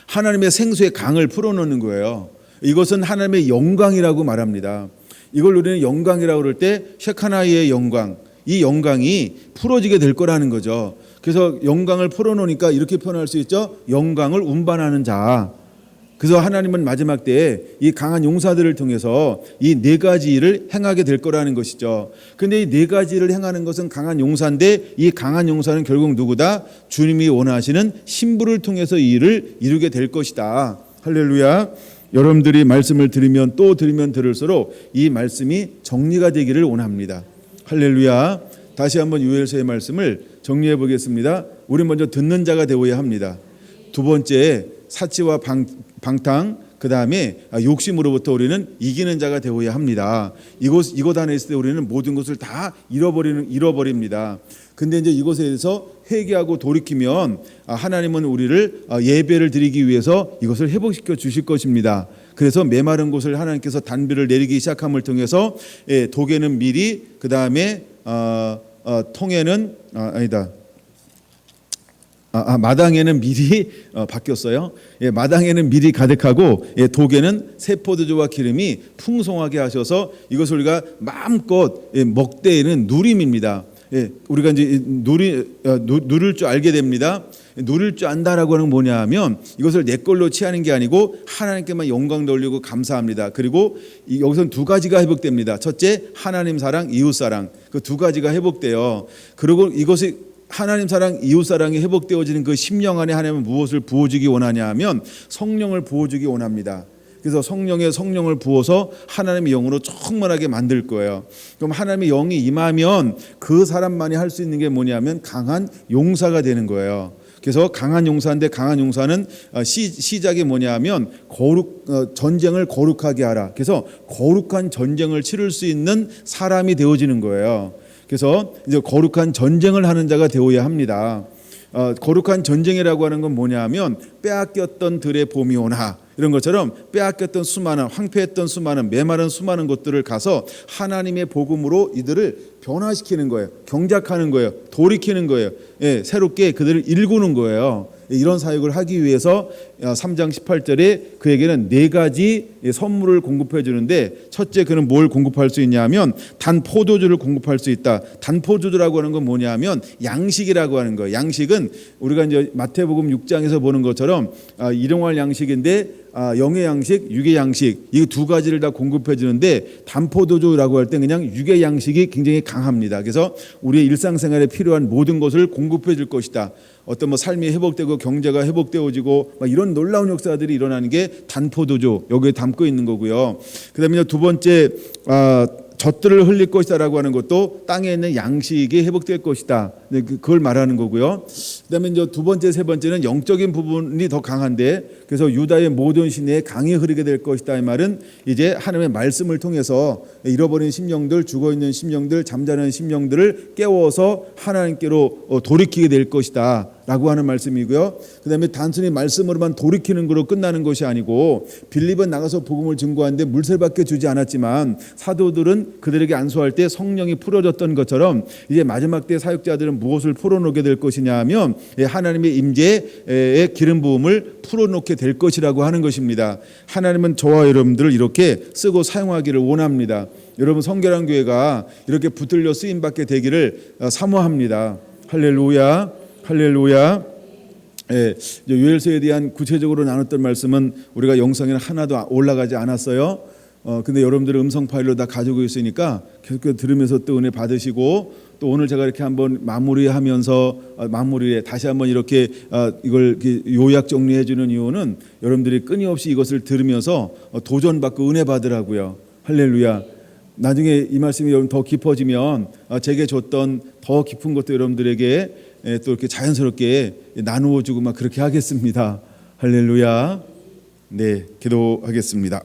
하나님의 생수의 강을 풀어놓는 거예요. 이것은 하나님의 영광이라고 말합니다. 이걸 우리는 영광이라고 그럴 때 셰카나이의 영광, 이 영광이 풀어지게 될 거라는 거죠. 그래서 영광을 풀어놓으니까 이렇게 표현할 수 있죠. 영광을 운반하는 자. 그래서 하나님은 마지막 때에 이 강한 용사들을 통해서 이 네 가지 일을 행하게 될 거라는 것이죠. 그런데 이 네 가지 일을 행하는 것은 강한 용사인데, 이 강한 용사는 결국 누구다? 주님이 원하시는 신부를 통해서 이 일을 이루게 될 것이다. 할렐루야. 여러분들이 말씀을 들으면 또 들으면 들을수록 이 말씀이 정리가 되기를 원합니다. 할렐루야. 다시 한번 요엘서의 말씀을 정리해 보겠습니다. 우리 먼저 듣는 자가 되어야 합니다. 두 번째, 사치와 방탕, 그 다음에 욕심으로부터 우리는 이기는 자가 되어야 합니다. 이곳 안에 있을 때 우리는 모든 것을 다 잃어버립니다. 근데 이제 이것에 대해서 회개하고 돌이키면 하나님은 우리를 예배를 드리기 위해서 이것을 회복시켜 주실 것입니다. 그래서 메마른 곳을 하나님께서 단비를 내리기 시작함을 통해서 독에는 미리, 그 다음에 통에는 마당에는 밀이 바뀌었어요. 마당에는 밀이 가득하고 독에는 새 포도주와 기름이 풍성하게 하셔서 이것을 우리가 마음껏 먹되 누림입니다. 우리가 이제 누릴 줄 알게 됩니다. 누릴 줄 안다라고 하는 건 뭐냐면 이것을 내 걸로 취하는 게 아니고 하나님께만 영광 돌리고 감사합니다. 그리고 여기서는 두 가지가 회복됩니다. 첫째, 하나님 사랑, 이웃 사랑. 그 두 가지가 회복돼요. 그리고 이것이 하나님 사랑, 이웃 사랑이 회복되어지는 그 심령 안에 하나님은 무엇을 부어주기 원하냐 하면 성령을 부어주기 원합니다. 그래서 성령을 부어서 하나님의 영으로 충만하게 만들 거예요. 그럼 하나님의 영이 임하면 그 사람만이 할 수 있는 게 뭐냐면 강한 용사가 되는 거예요. 그래서 강한 용사인데, 강한 용사는 시작이 뭐냐면 전쟁을 거룩하게 하라. 그래서 거룩한 전쟁을 치를 수 있는 사람이 되어지는 거예요. 그래서 이제 거룩한 전쟁을 하는 자가 되어야 합니다. 거룩한 전쟁이라고 하는 건 뭐냐면 빼앗겼던 들의 봄이 오나 이런 것처럼 빼앗겼던 수많은, 황폐했던 수많은, 메마른 수많은 것들을 가서 하나님의 복음으로 이들을 변화시키는 거예요. 경작하는 거예요. 돌이키는 거예요. 새롭게 그들을 일구는 거예요. 이런 사역을 하기 위해서 3장 18절에 그에게는 네 가지 선물을 공급해 주는데, 첫째, 그는 뭘 공급할 수 있냐면 단 포도주를 공급할 수 있다. 단 포도주라고 하는 건 뭐냐면 양식이라고 하는 거예요. 양식은 우리가 이제 마태복음 6장에서 보는 것처럼 일용할 양식인데 영의 양식, 육의 양식, 이 두 가지를 다 공급해 주는데, 단포도주라고 할 때 그냥 육의 양식이 굉장히 강합니다. 그래서 우리의 일상생활에 필요한 모든 것을 공급해 줄 것이다. 어떤 삶이 회복되고 경제가 회복되어지고 이런 놀라운 역사들이 일어나는 게 단포도주, 여기에 담고 있는 거고요. 그다음에 두 번째, 젖들을 흘릴 것이다라고 하는 것도 땅에 있는 양식이 회복될 것이다. 그걸 말하는 거고요. 그다음에 이제 두 번째, 세 번째는 영적인 부분이 더 강한데, 그래서 유다의 모든 시내에 강이 흐르게 될 것이다. 이 말은 이제 하나님의 말씀을 통해서 잃어버린 심령들, 죽어 있는 심령들, 잠자는 심령들을 깨워서 하나님께로 돌이키게 될 것이다. 라고 하는 말씀이고요. 그다음에 단순히 말씀으로만 돌이키는 거로 끝나는 것이 아니고, 빌립은 나가서 복음을 증거하는데 물살밖에 주지 않았지만 사도들은 그들에게 안수할 때 성령이 풀어졌던 것처럼 이제 마지막 때 사역자들은 무엇을 풀어놓게 될 것이냐 하면 하나님의 임재의 기름 부음을 풀어놓게 될 것이라고 하는 것입니다. 하나님은 저와 여러분들을 이렇게 쓰고 사용하기를 원합니다. 여러분, 성결한 교회가 이렇게 붙들려 쓰임받게 되기를 사모합니다. 할렐루야. 할렐루야. 요엘서에 대한 구체적으로 나눴던 말씀은 우리가 영상에는 하나도 올라가지 않았어요. 근데 여러분들은 음성 파일로 다 가지고 있으니까 계속 들으면서 또 은혜 받으시고, 또 오늘 제가 이렇게 한번 마무리에 다시 한번 이렇게 이걸 요약 정리해 주는 이유는 여러분들이 끊임없이 이것을 들으면서 도전받고 은혜 받으라고요. 할렐루야. 나중에 이 말씀이 여러분 더 깊어지면 제게 줬던 더 깊은 것도 여러분들에게 또 이렇게 자연스럽게 나누어 주고 막 그렇게 하겠습니다. 할렐루야. 네, 기도하겠습니다.